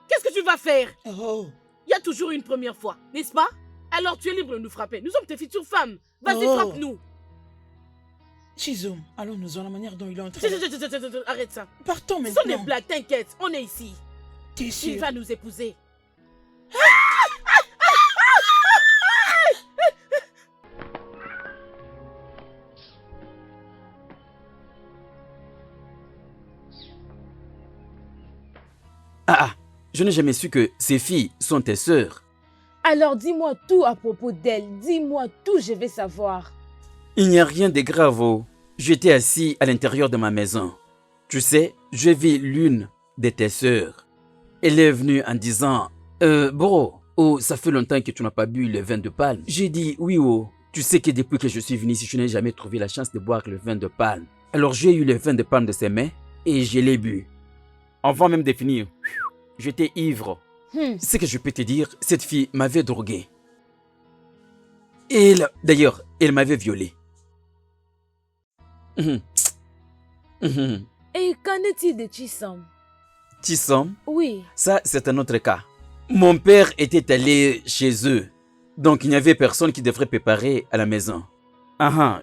Qu'est-ce que tu vas faire? Oh, Il y a toujours une première fois, n'est-ce pas? Alors tu es libre de nous frapper. Nous sommes tes futures femmes. Vas-y, Oh. frappe-nous. Chizum, allons-nous la manière dont il est en train. Arrête ça. Partons Ce sont des maintenant. blagues, t'inquiète. On est ici. T'es Il sûr? va nous épouser. Ah, je n'ai jamais su que ces filles sont tes sœurs. Alors dis-moi tout à propos d'elle. Dis-moi tout, je vais savoir. Il n'y a rien de grave. Oh. J'étais assis à l'intérieur de ma maison. Tu sais, j'ai vu l'une de tes sœurs. Elle est venue en disant bro, oh, ça fait longtemps que tu n'as pas bu le vin de palme. J'ai dit oui, oh. Tu sais que depuis que je suis venu ici, je n'ai jamais trouvé la chance de boire le vin de palme. Alors j'ai eu le vin de palme de ses mains et je l'ai bu. Avant même de finir, j'étais ivre. Ce que je peux te dire, cette fille m'avait drogué. D'ailleurs, elle m'avait violé. Et qu'en est-il de Chisom? Chisom, Oui. ça c'est un autre cas. Mon père était allé chez eux. Donc il n'y avait personne qui devrait préparer à la maison.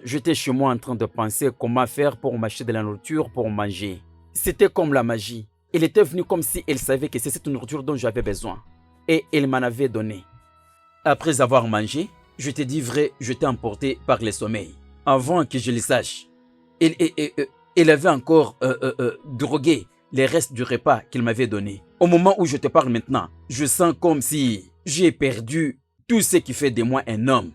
J'étais chez moi en train de penser comment faire pour m'acheter de la nourriture pour manger. C'était comme la magie. Elle était venue comme si elle savait que c'est cette nourriture dont j'avais besoin. Et elle m'en avait donné. Après avoir mangé, je te dis vrai, j'étais emporté par le sommeil. Avant que je le sache, elle avait encore drogué les restes du repas qu'elle m'avait donné. Au moment où je te parle maintenant, je sens comme si j'ai perdu tout ce qui fait de moi un homme.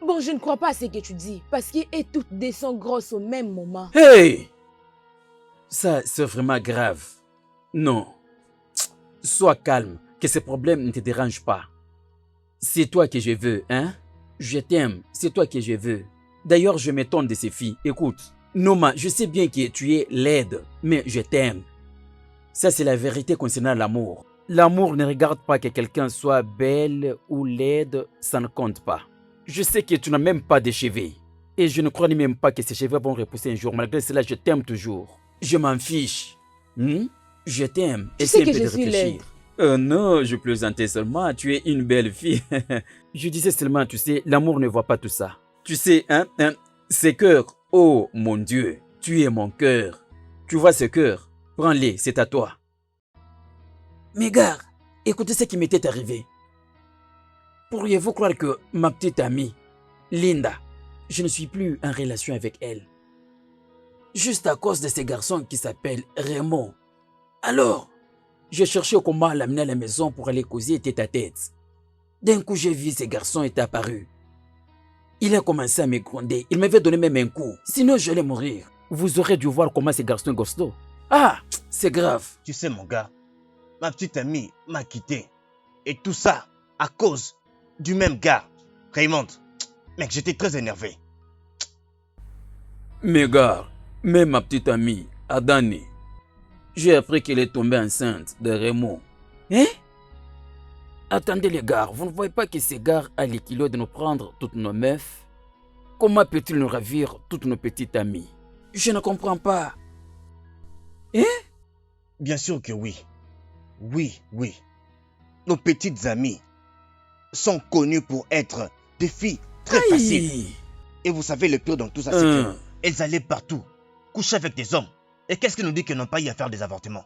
Bon, je ne crois pas à ce que tu dis, parce qu'elles toutes descendent grosses au même moment. Hey! Ça, c'est vraiment grave. Non. Sois calme, que ces problèmes ne te dérangent pas. C'est toi que je veux, hein? Je t'aime, c'est toi que je veux. D'ailleurs, je m'étonne de ces filles. Écoute, Noma, je sais bien que tu es laide, mais je t'aime. Ça, c'est la vérité concernant l'amour. L'amour ne regarde pas que quelqu'un soit belle ou laide, ça ne compte pas. Je sais que tu n'as même pas de cheveux. Et je ne crois même pas que ces cheveux vont repousser un jour. Malgré cela, je t'aime toujours. Je m'en fiche. Je t'aime. sais Essaie que un peu je de suis réfléchir. Non, je plaisantais seulement. Tu es une belle fille. Je disais seulement, tu sais, l'amour ne voit pas tout ça. Tu sais, ces cœurs, oh mon Dieu, tu es mon cœur. Tu vois ce cœur? Prends-les, c'est à toi. Mais gars, écoutez ce qui m'était arrivé. Pourriez-vous croire que ma petite amie, Linda, je ne suis plus en relation avec elle? Juste à cause de ce garçon qui s'appelle Raymond. Alors, j'ai cherché comment l'amener à la maison pour aller causer tête à tête. D'un coup, j'ai vu ce garçon est apparu. Il a commencé à me gronder. Il m'avait donné même un coup. Sinon, j'allais mourir. Vous aurez dû voir comment ce garçon est costaud. Ah, c'est grave. Tu sais, mon gars, ma petite amie m'a quitté. Et tout ça à cause du même gars, Raymond. Mec, j'étais très énervé. Mais gars, même ma petite amie, Adani, j'ai appris qu'elle est tombée enceinte de Raymond. Hein? Attendez les gars, vous ne voyez pas que ce gars a le kilo de nous prendre toutes nos meufs? Comment peut-il nous ravir toutes nos petites amies? Je ne comprends pas. Hein? Bien sûr que oui. Oui. Nos petites amies sont connues pour être des filles très faciles. Et vous savez, le pire dans tout ça, c'est qu'elles allaient partout, coucher avec des hommes. Et qu'est-ce qui nous dit qu'elles n'ont pas eu à faire des avortements?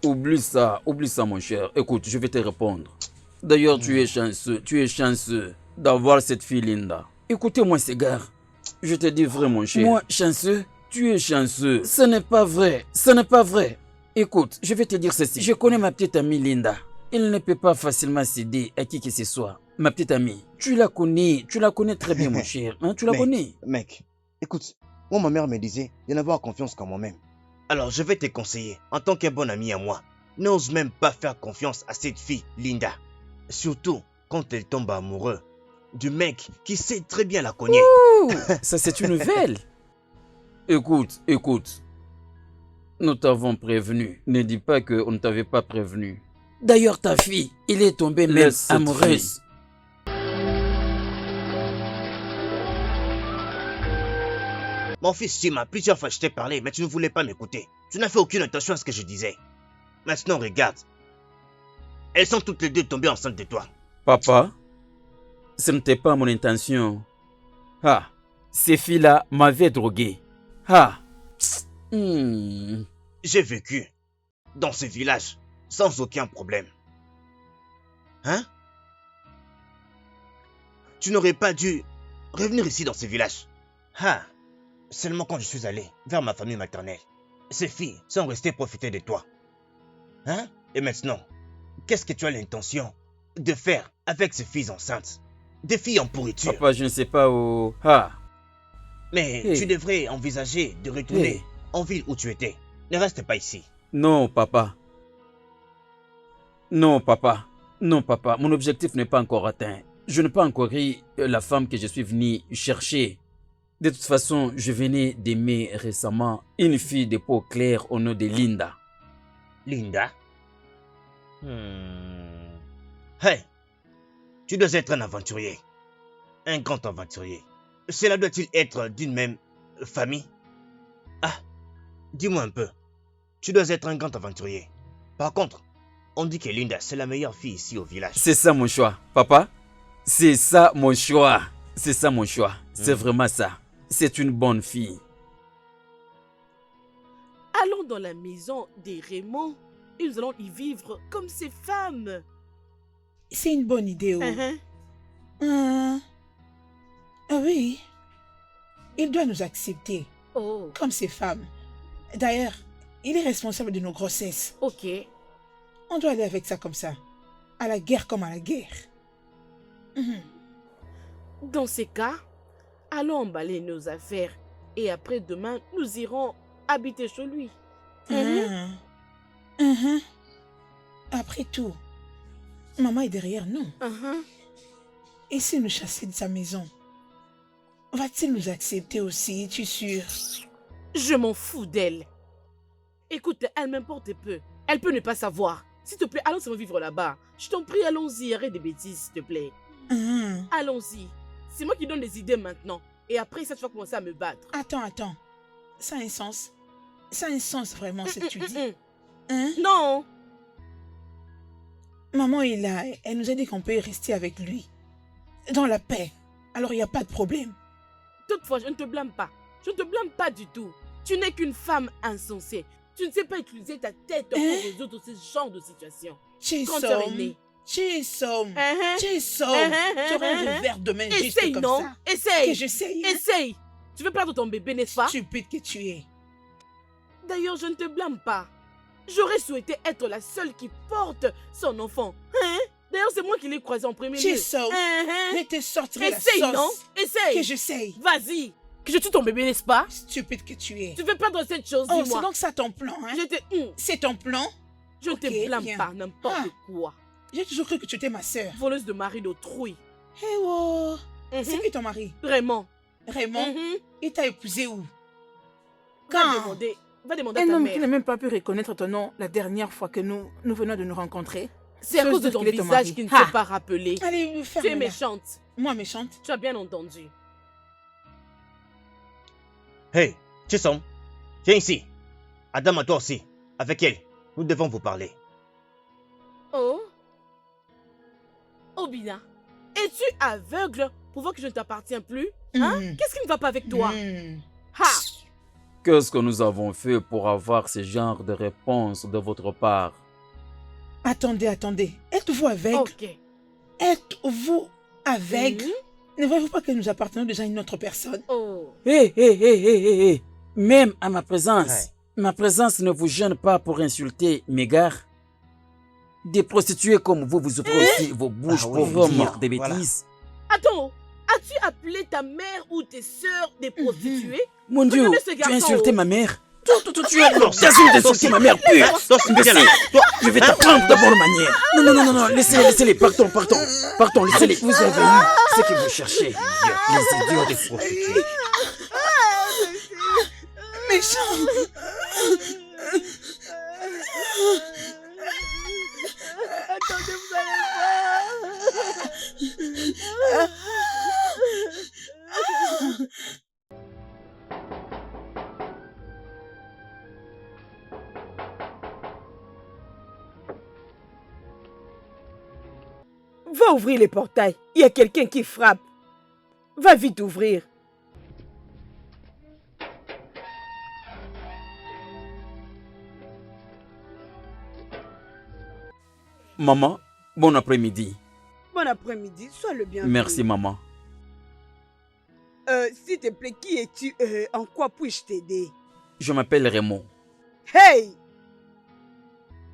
Oublie ça mon cher. Écoute, je vais te répondre. D'ailleurs, tu es chanceux. d'avoir cette fille Linda. Écoutez-moi, ces gars. Je te dis vrai, mon cher. Moi, chanceux, tu es chanceux. Ce n'est pas vrai. Ce n'est pas vrai. Écoute, je vais te dire ceci. Je connais ma petite amie Linda. Elle ne peut pas facilement céder à qui que ce soit. Ma petite amie, tu la connais très bien, mon cher. Hein, tu la connais. Mec, écoute, moi, ma mère me disait de n'avoir confiance qu'en moi-même. Alors, je vais te conseiller, en tant qu'un bon ami à moi, n'ose même pas faire confiance à cette fille, Linda. Surtout quand elle tombe amoureux du mec qui sait très bien la cogner. Ouh, ça, c'est une nouvelle. Écoute. Nous t'avons prévenu. Ne dis pas qu'on ne t'avait pas prévenu. D'ailleurs, ta fille, il est tombé même amoureuse. Mon fils, tu m'as plusieurs fois je t'ai parlé, mais tu ne voulais pas m'écouter. Tu n'as fait aucune attention à ce que je disais. Maintenant, regarde. Elles sont toutes les deux tombées enceintes de toi. Papa, ce n'était pas mon intention. Ah, ces filles-là m'avaient drogué. Ah. J'ai vécu dans ce village sans aucun problème. Hein? Tu n'aurais pas dû revenir ici dans ce village. Ah. Seulement quand je suis allé vers ma famille maternelle, ces filles sont restées profiter de toi. Hein? Et maintenant, qu'est-ce que tu as l'intention de faire avec ces filles enceintes? Des filles en pourriture. Papa, je ne sais pas où... Ah. Mais tu devrais envisager de retourner en ville où tu étais. Ne reste pas ici. Non, papa. Non, papa. Non, papa. Mon objectif n'est pas encore atteint. Je n'ai pas encore eu la femme que je suis venu chercher. De toute façon, je venais d'aimer récemment une fille de peau claire au nom de Linda. Linda? Hey! Tu dois être un aventurier. Un grand aventurier. Cela doit-il être d'une même famille? Ah! Dis-moi un peu. Tu dois être un grand aventurier. Par contre, on dit que Linda, c'est la meilleure fille ici au village. C'est ça mon choix, papa. C'est ça mon choix. C'est ça mon choix. C'est vraiment ça. C'est une bonne fille. Allons dans la maison des Raymond et nous allons y vivre comme ces femmes. C'est une bonne idée. Ah oui. Il doit nous accepter comme ces femmes. D'ailleurs, il est responsable de nos grossesses. Ok. On doit aller avec ça comme ça. À la guerre comme à la guerre. Dans ces cas, allons emballer nos affaires et après demain, nous irons habiter chez lui. Après tout, maman est derrière nous. Et s'il nous chassait de sa maison, va-t-il nous accepter aussi, es-tu sûr? Je m'en fous d'elle. Écoute, elle m'importe peu. Elle peut ne pas savoir. S'il te plaît, allons vivre là-bas. Je t'en prie, allons-y, arrête des bêtises, s'il te plaît. Allons-y. C'est moi qui donne des idées maintenant. Et après, ça, tu vas commencer à me battre. Attends. Ça a un sens. Ça a un sens vraiment, ce que tu dis. Non. Maman est là. Elle nous a dit qu'on peut rester avec lui. Dans la paix. Alors, il n'y a pas de problème. Toutefois, je ne te blâme pas. Je ne te blâme pas du tout. Tu n'es qu'une femme insensée. Tu ne sais pas utiliser ta tête pour résoudre ce genre de situation. Chisom. J'aurai un revers de main juste comme ça. Essaye. Que j'essaye. Essaye. Tu veux perdre ton bébé, n'est-ce pas? Stupide que tu es. D'ailleurs, je ne te blâme pas. J'aurais souhaité être la seule qui porte son enfant. D'ailleurs, c'est moi qui l'ai croisé en premier lieu. Chisom. Je te sortirai la sauce. Essaye, non? Essaye. Que j'essaye. Vas-y. Que je tue ton bébé, n'est-ce pas? Stupide que tu es. Tu veux perdre cette chose, dis-moi. C'est donc ça ton plan, hein? C'est ton plan? Je ne te blâme pas, n'importe quoi. J'ai toujours cru que tu étais ma sœur. Voleuse de mari d'autrui. C'est qui ton mari? Raymond. Raymond? Il t'a épousé où? Quand? Va demander à ta mère. Un homme qui n'a même pas pu reconnaître ton nom la dernière fois que nous venons de nous rencontrer. C'est à cause de ton visage qui ne s'est pas rappelé. Allez, ferme-la. Tu es méchante. Moi méchante? Tu as bien entendu. Hey, Chisom, viens ici. Adam, à toi aussi. Avec elle, nous devons vous parler. Oh? Obina, es-tu aveugle pour voir que je ne t'appartiens plus? Qu'est-ce qui ne va pas avec toi? Qu'est-ce que nous avons fait pour avoir ce genre de réponse de votre part? Attendez. Êtes-vous aveugle? Êtes-vous Avec? Ne voyez-vous pas que nous appartenons déjà à une autre personne? Oh. Hé. Même à ma présence ne vous gêne pas pour insulter mes gars. Des prostituées comme vous ouvrez aussi vos bouches pour dire des bêtises. Attends, as-tu appelé ta mère ou tes sœurs des prostituées? Mon Dieu, Regardez ce tu as garçon. insulté ma mère. Tu as l'occasion d'insulter ma mère pure. Imbécile. Je vais t'apprendre d'abord manière. Non, laissez-les, partons, laissez-les. Vous avez eu ce que vous cherchez, les idiots des prostituées. Méchant. Attendez, vous allez voir. Va ouvrir les portails. Il y a quelqu'un qui frappe. Va vite ouvrir. Maman, bon après-midi. Bon après-midi, sois le bienvenu. Merci, maman. S'il te plaît, qui es-tu? En quoi puis-je t'aider? Je m'appelle Raymond. Hey!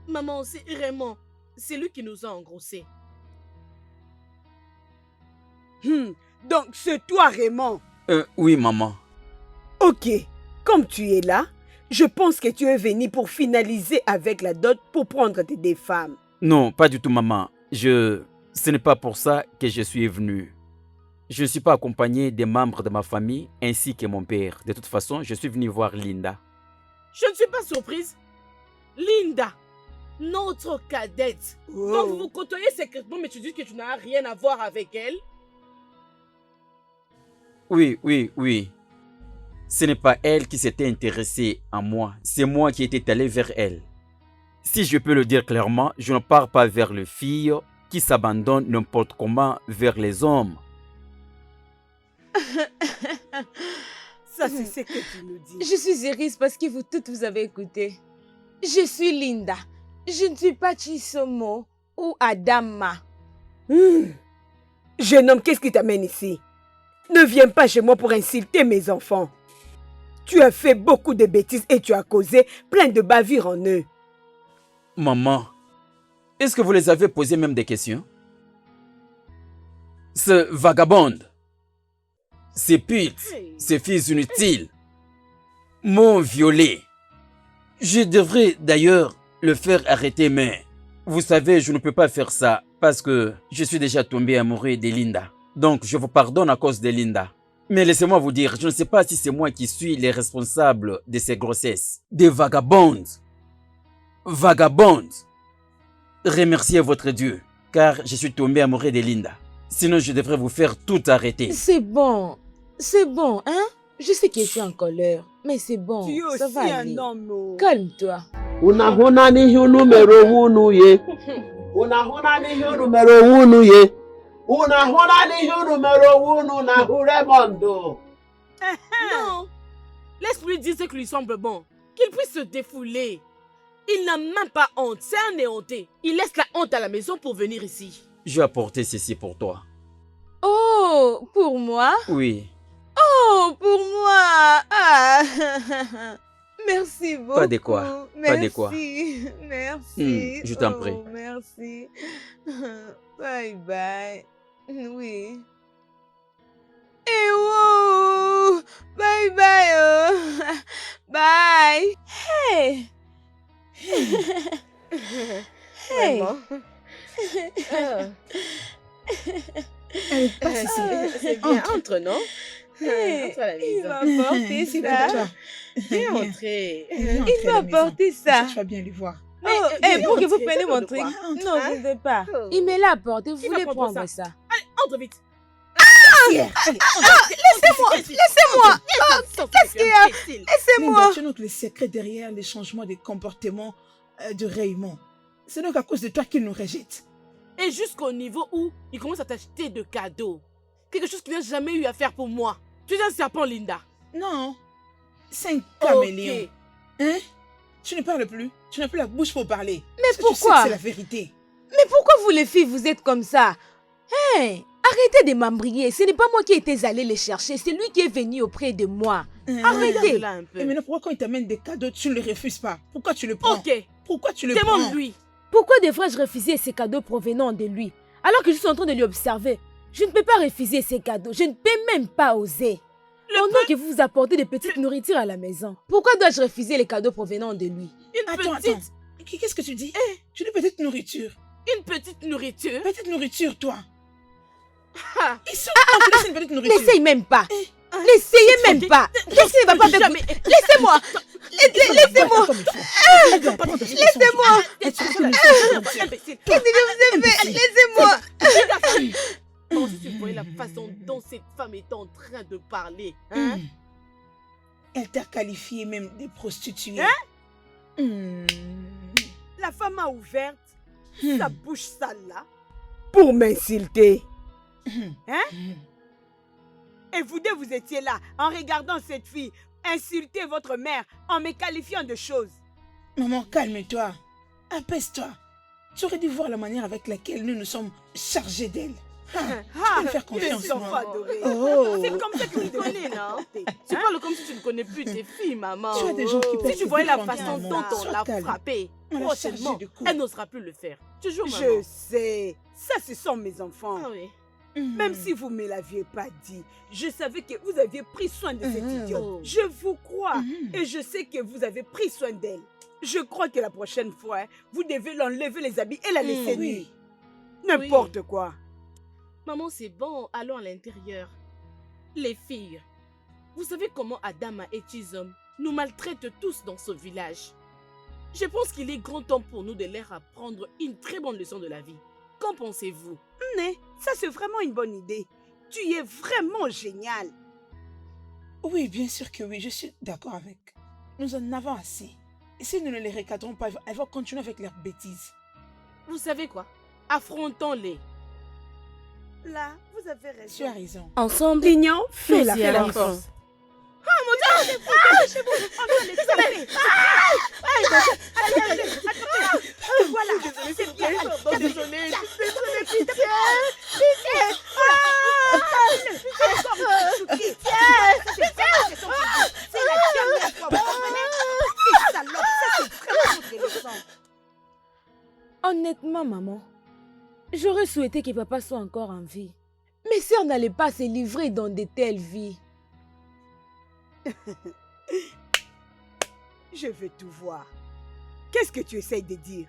Maman, c'est Raymond. C'est lui qui nous a engrossés. Donc, c'est toi, Raymond. Oui, maman. Ok, comme tu es là, je pense que tu es venu pour finaliser avec la dot pour prendre tes deux femmes. Non, pas du tout, maman. Ce n'est pas pour ça que je suis venu. Je ne suis pas accompagné des membres de ma famille ainsi que mon père. De toute façon, je suis venu voir Linda. Je ne suis pas surprise. Linda, notre cadette. Oh. Donc vous vous côtoyez secrètement, mais tu dis que tu n'as rien à voir avec elle? Oui. Ce n'est pas elle qui s'était intéressée à moi. C'est moi qui étais allé vers elle. Si je peux le dire clairement, je ne pars pas vers les filles qui s'abandonnent n'importe comment vers les hommes. Ça, c'est ce que tu nous dis. Je suis Iris parce que vous toutes vous avez écouté. Je suis Linda. Je ne suis pas Chisomo ou Adama. Jeune homme, qu'est-ce qui t'amène ici? Ne viens pas chez moi pour insulter mes enfants. Tu as fait beaucoup de bêtises et tu as causé plein de bavures en eux. Maman, est-ce que vous les avez posé même des questions? Ce vagabonde, ces putes, ces filles inutiles, m'ont violé. Je devrais d'ailleurs le faire arrêter, mais vous savez, je ne peux pas faire ça parce que je suis déjà tombé amoureux de Linda. Donc, je vous pardonne à cause de Linda. Mais laissez-moi vous dire, je ne sais pas si c'est moi qui suis les responsables de ces grossesses. Des vagabondes. Vagabondes. Remerciez votre Dieu, car je suis tombé amoureux de Linda. Sinon, je devrais vous faire tout arrêter. C'est bon, hein? Je sais que tu es en colère, mais c'est bon, Tu es ça aussi va un aller. homme. Oh. Calme-toi. Unahuna n'ihe unu mere onwe unu ye. Unahuna n'ihe unu mere onwe unu ye. Unahuna n'ihe unu mere onwe unu na Raymond. Non. Laisse-lui dire ce qui lui semble bon. Qu'il puisse se défouler. Il n'a même pas honte. C'est un éhonté. Il laisse la honte à la maison pour venir ici. Je vais apporter ceci pour toi. Oh, pour moi? Oui. Oh, pour moi! Ah. Merci beaucoup. Pas de quoi. Pas de quoi. Merci. Je t'en prie. Oh, merci. Bye bye. Oui. Et wow! Bye bye. Oh. Bye. Hey. Hey. Passe ici. C'est bien. Entre, non? Entre à la Il maison. m'a apporté C'est ça. pour toi. Viens entrer. Il m'a apporté ça. Tu vas bien lui voir. Oh, viens pour que vous entrer, preniez t'as mon de truc. quoi? Non, je ne sais pas. Oh. Il me l'a apporté. Vous Qui va voulez prendre prendre ça? ça? Allez, entre vite. Laissez-moi. Laissez-moi. Qu'est-ce qu'il y a? Linda, Laissez-moi. tu notes les secrets derrière les changements de comportement de Raymond. C'est donc à cause de toi qu'il nous rejette. Et jusqu'au niveau où il commence à t'acheter de cadeaux. Quelque chose qu'il n'a jamais eu à faire pour moi. Tu es un serpent, Linda. Non, c'est un caméléon. Ok. Hein? Tu ne parles plus. Tu n'as plus la bouche pour parler. Mais Parce que tu sais pourquoi? que c'est la vérité. Mais pourquoi vous les filles, vous êtes comme ça? Hey, Arrêtez de m'embriller. Ce n'est pas moi qui étais allé les chercher. C'est lui qui est venu auprès de moi. Arrêtez. Regarde-la un peu. Et maintenant, pourquoi quand il t'amène des cadeaux, tu ne les refuses pas? Pourquoi tu le prends? Ok, Pourquoi tu le prends? demande-lui. Pourquoi devrais-je refuser ces cadeaux provenant de lui alors que je suis en train de lui observer? Je ne peux pas refuser ces cadeaux. Je ne peux même pas oser. Pendant que vous vous apportez des petites nourritures à la maison, pourquoi dois-je refuser les cadeaux provenant de lui? Attends. Qu'est-ce que tu dis? Tu dis petite nourriture. Une petite nourriture. Petite nourriture, toi. Ah. Ils sont en place une petite nourriture. N'essaye même pas. N'essayez même pas. Qu'est-ce qui ne va pas avec vous? Laissez-moi. Laissez-moi. Laissez-moi. Qu'est-ce que je vous ai fait? Laissez-moi. Oh, si vous voyez la façon dont cette femme est en train de parler. Hein? Elle t'a qualifié même de prostituée. La femme a ouvert sa bouche sale là pour m'insulter. Et vous deux, vous étiez là en regardant cette fille insulter votre mère en me qualifiant de choses. Maman, calme-toi. Apaise-toi. Tu aurais dû voir la manière avec laquelle nous nous sommes chargés d'elle. Tu peux me faire confiance, Mes enfants moi. adorés. Oh. C'est comme ça que vous devez Connais, non? Tu parles comme si tu ne connais plus tes filles, maman. Tu as des gens qui peuvent Si tu te voyais la défendre, façon maman. dont on Sois l'a calme. frappée, On l'a prochainement, chargée de coups. elle n'osera plus le faire. Toujours, maman. Je sais. Ça, ce sont mes enfants. Ah oui. Même si vous ne me l'aviez pas dit, je savais que vous aviez pris soin de cette idiote. Oh. Je vous crois et je sais que vous avez pris soin d'elle. Je crois que la prochaine fois, vous devez l'enlever les habits et la laisser nue. Oui. N'importe quoi. Maman, c'est bon, allons à l'intérieur. Les filles, vous savez comment Adama et Chizom nous maltraitent tous dans ce village. Je pense qu'il est grand temps pour nous de leur apprendre une très bonne leçon de la vie. Qu'en pensez-vous? Mais ça, c'est vraiment une bonne idée. Tu es vraiment génial. Oui, bien sûr que oui, je suis d'accord avec. Nous en avons assez. Et si nous ne les recadrons pas, elles vont continuer avec leurs bêtises. Vous savez quoi? Affrontons-les. Là, vous avez Tu raison. as raison. Ensemble, L'union fait nous la y allons force. force. Voilà. Désolée. Honnêtement, maman, j'aurais souhaité que papa soit encore en vie. Mes sœurs n'allaient pas se livrer dans de telles vies. Je veux tout voir. Qu'est-ce que tu essayes de dire?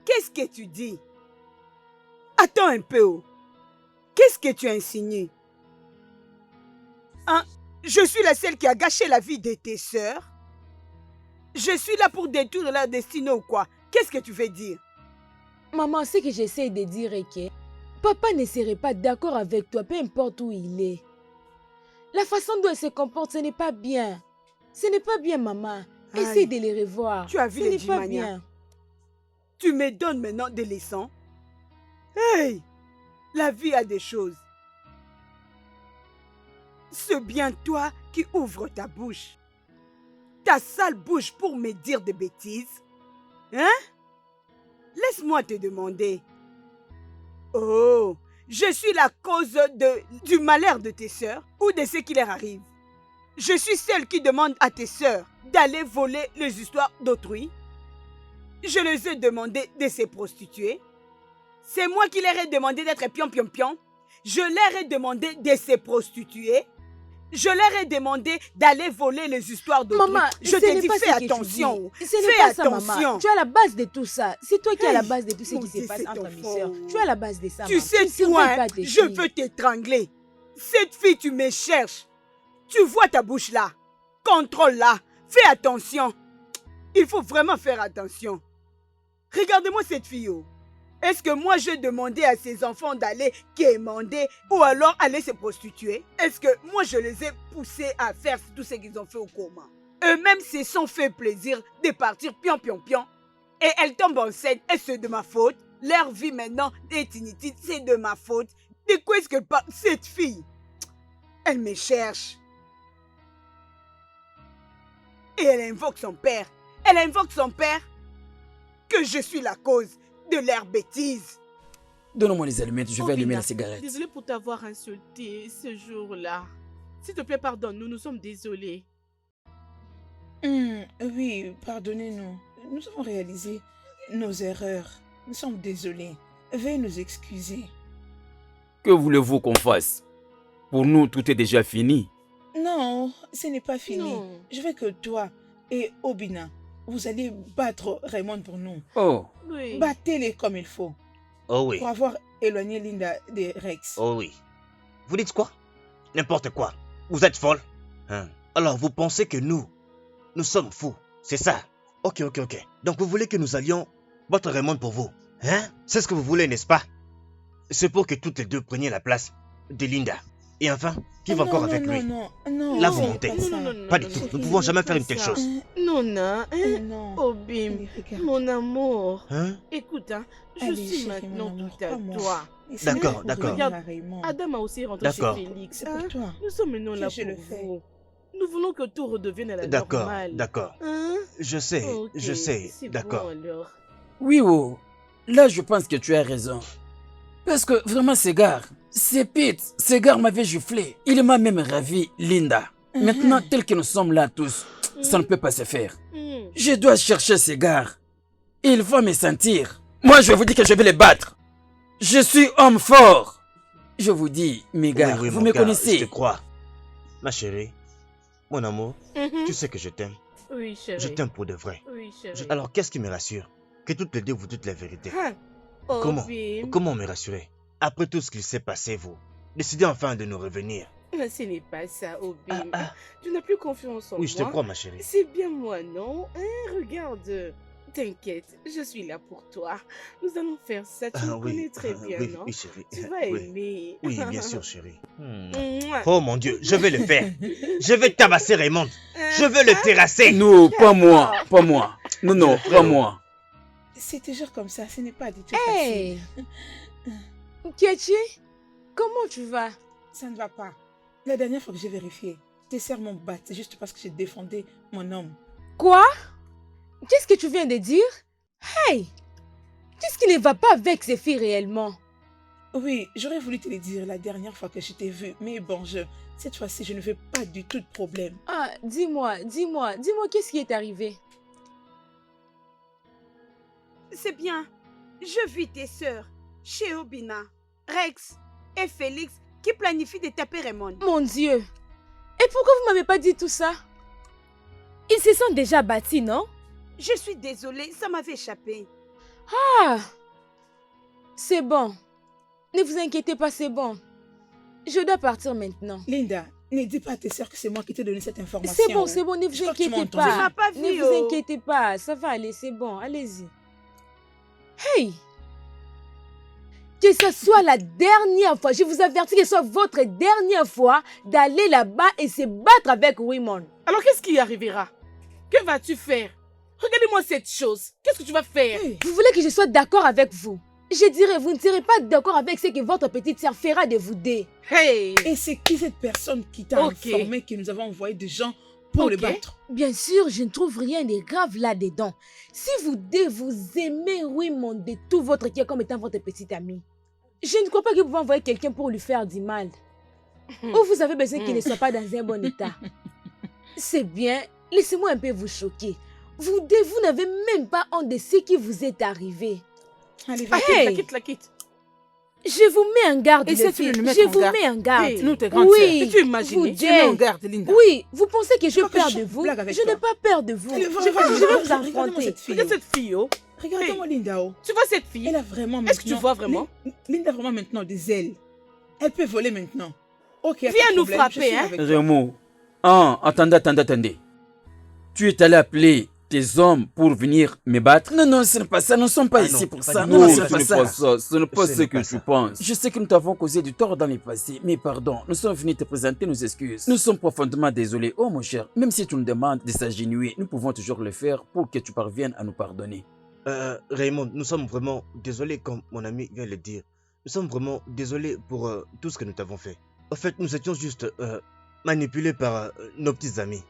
Qu'est-ce que tu dis? Attends un peu. Oh. Qu'est-ce que tu insinues? Hein? Je suis la seule qui a gâché la vie de tes sœurs? Je suis là pour détruire leur destinée ou quoi? Qu'est-ce que tu veux dire? Maman, ce que j'essaie de dire est que papa ne serait pas d'accord avec toi, peu importe où il est. La façon dont elle se comporte, ce n'est pas bien. Ce n'est pas bien, maman. Essaye Aïe. de les revoir. Tu as vu ce les n'est pas Jimania? bien. Tu me donnes maintenant des leçons? Hey! La vie a des choses. C'est bien toi qui ouvres ta bouche. Ta sale bouche pour me dire des bêtises. Hein? Laisse-moi te demander. Oh, je suis la cause du malheur de tes sœurs ou de ce qui leur arrive. Je suis celle qui demande à tes sœurs d'aller voler les histoires d'autrui. Je les ai demandé de se prostituer. C'est moi qui leur ai demandé d'être pion. Je leur ai demandé de se prostituer. Je leur ai demandé d'aller voler les histoires d'autrui. Maman, Je ce te n'est dis, pas fais ce que tu attention. dis. Ce n'est Fais pas ça, attention. maman. Tu es à la base de tout ça. C'est toi qui es à la Hey, base de tout ce mon qui se Dieu, passe cet entre mes enfant. sœurs. Tu es à la base de ça, Tu maman. sais, ne surveilles toi, pas tes je filles. veux t'étrangler. Cette fille, tu me cherches. Tu vois ta bouche là. Contrôle-la. Fais attention. Il faut vraiment faire attention. Regardez-moi cette fille. Oh. Est-ce que moi, j'ai demandé à ces enfants d'aller quémander ou alors aller se prostituer? Est-ce que moi, je les ai poussés à faire tout ce qu'ils ont fait au coma? Eux-mêmes se sont fait plaisir de partir pion. Et elles tombent enceintes et c'est de ma faute. Leur vie maintenant est inutile, c'est de ma faute. De quoi est-ce qu'elle parle? Cette fille, elle me cherche. Et elle invoque son père. Elle invoque son père que je suis la cause de leurs bêtises. Donne-moi les allumettes, je vais allumer Obina, la cigarette. Désolé pour t'avoir insulté ce jour-là. S'il te plaît, pardonne-nous, nous sommes désolés. Oui, pardonnez-nous. Nous avons réalisé nos erreurs. Nous sommes désolés. Veuillez nous excuser. Que voulez-vous qu'on fasse? Pour nous, tout est déjà fini. Non, ce n'est pas fini. Non. Je veux que toi et Obina, vous allez battre Raymond pour nous. Oh, Oui. Battez-les comme il faut. Oh oui, Pour avoir éloigné Linda de Rex. oh oui. Vous dites quoi? N'importe quoi. Vous êtes folle. Hein? Alors vous pensez que nous sommes fous, c'est ça? Ok. Donc vous voulez que nous allions battre Raymond pour vous? Hein? C'est ce que vous voulez, n'est-ce pas? C'est pour que toutes les deux preniez la place de Linda. Et enfin, qui va encore avec lui? Non. Là, vous c'est montez. pas ça. Non. Pas du tout. Nous ne pouvons jamais faire une telle chose. Nona, hein? Non. Obim, Allez, regarde. mon amour. Hein? Écoute, hein, je Allez, suis chérie, maintenant mon amour, tout à crois-moi. toi. Et c'est D'accord, pour d'accord. revenir à Raymond. Adam a aussi rentré chez D'accord. Félix. C'est hein. pour toi. Nous sommes maintenant là Je pour le fais. vous. Nous voulons que tout redevienne à la D'accord, normale. d'accord. Hein? Je sais, Ok, je sais, c'est d'accord. Bon, alors. oui, oh. Là, je pense que tu as raison. Parce que vraiment, Segar, c'est Pete. Segar m'avait giflé. Il m'a même ravi, Linda. Maintenant, tel que nous sommes là tous, ça ne peut pas se faire. Je dois chercher Segar. Il va me sentir. Moi, je vous dis que je vais les battre. Je suis homme fort. Je vous dis, mes gars, Oui, vous mon me gars, connaissez. je te crois. Ma chérie, mon amour, Mhm. tu sais que je t'aime. Oui, chérie. Je t'aime pour de vrai. Oui, chérie. Alors, qu'est-ce qui me rassure? Que toutes les deux vous dites la vérité. Hein? Comment? Obim. Comment me rassurer? Après tout ce qu'il s'est passé, vous décidez enfin de nous revenir. Mais ce n'est pas ça, Obim. Ah. Tu n'as plus confiance en Oui, moi. je te crois, ma chérie. C'est bien moi, non? Hein? Regarde. T'inquiète, je suis là pour toi. Nous allons faire ça. Tu me connais très bien, oui, non? oui, chérie. Tu vas Oui. aimer. Oui, bien sûr, chérie. Mouah. Oh mon Dieu, je vais le faire. Je vais tabasser Raymond. Je vais le terrasser. Non, pas moi, pas moi. Non, pas moi. C'est toujours comme ça, ce n'est pas du tout Hey Ketchi, comment tu vas? facile. Ça ne va pas. La dernière fois que j'ai vérifié, tes sœurs m'ont battu juste parce que j'ai défendu mon homme. Quoi? Qu'est-ce que tu viens de dire? Hey! Qu'est-ce qui ne va pas avec ces filles réellement? Oui, j'aurais voulu te le dire la dernière fois que je t'ai vu, mais bon, cette fois-ci, je ne veux pas du tout de problème. Ah, dis-moi, qu'est-ce qui est arrivé? C'est bien. Je vis tes sœurs, chez Obina, Rex et Félix, qui planifient de taper Raymond. Mon Dieu! Et pourquoi vous m'avez pas dit tout ça? Ils se sont déjà battus, non? Je suis désolée, ça m'avait échappé. Ah! C'est bon. Ne vous inquiétez pas, c'est bon. Je dois partir maintenant. Linda, ne dis pas à tes sœurs que c'est moi qui t'ai donné cette information. C'est bon, ne Je vous crois que tu m'as inquiétez entendu. Tu pas. m'as pas vu, Ne oh. vous inquiétez pas, ça va aller, c'est bon, allez-y. Hey! Que ce soit la dernière fois, je vous avertis que ce soit votre dernière fois d'aller là-bas et se battre avec Raymond. Alors qu'est-ce qui arrivera? Que vas-tu faire? Regardez-moi cette chose. Qu'est-ce que tu vas faire? Hey, Vous voulez que je sois d'accord avec vous? Je dirais, vous ne serez pas d'accord avec ce que votre petite sœur fera de vous deux. Hey! et c'est qui cette personne qui t'a Ok. informé que nous avons envoyé des gens pour le Ok. battre? Bien sûr, je ne trouve rien de grave là-dedans. Si vous deux, vous aimez Raymond de tout votre cœur comme étant votre petite amie, je ne crois pas que vous pouvez envoyer quelqu'un pour lui faire du mal. Ou vous avez besoin qu'il ne soit pas dans un bon état. C'est bien, laissez-moi un peu vous choquer. Vous deux, vous n'avez même pas honte de ce qui vous est arrivé. Allez, va. Hey! La quitte. Je vous mets en garde, Essaie les de filles. le mettre Je en vous garde. mets en garde. Hey, Nous, tes grandes Oui. sœurs. Peux-tu imaginer? Vous Tu mets en deux. garde, Linda. Oui, vous pensez que j'ai crois que peur je de vous? blague avec Je toi. n'ai pas peur de vous. Allez, Je va, vais va, vous regarde-moi affronter. cette fille. Regarde cette fille, oh. Regarde-moi Linda. Oh. Tu vois cette fille? Elle a vraiment maintenant... Est-ce que tu vois vraiment? Linda a vraiment maintenant des ailes. Elle peut voler maintenant. Ok, Viens pas de nous problème, frapper, je suis hein. avec toi. Raymond. Ah, attendez. Tu es allé appeler tes hommes pour venir me battre? Non, ce n'est pas ça. Nous ne sommes pas Ah ici non, pour pas ça. du Non, tout. ce n'est pas ça. Ce n'est pas Ce ce n'est que pas tu ça. penses. Je sais que nous t'avons causé du tort dans le passé, mais pardon. Nous sommes venus te présenter nos excuses. Nous sommes profondément désolés. Oh mon cher, même si tu nous demandes de s'agenouiller, nous pouvons toujours le faire pour que tu parviennes à nous pardonner. Raymond, nous sommes vraiment désolés, comme mon ami vient de le dire. Nous sommes vraiment désolés pour tout ce que nous t'avons fait. En fait, nous étions juste manipulés par nos petits amis.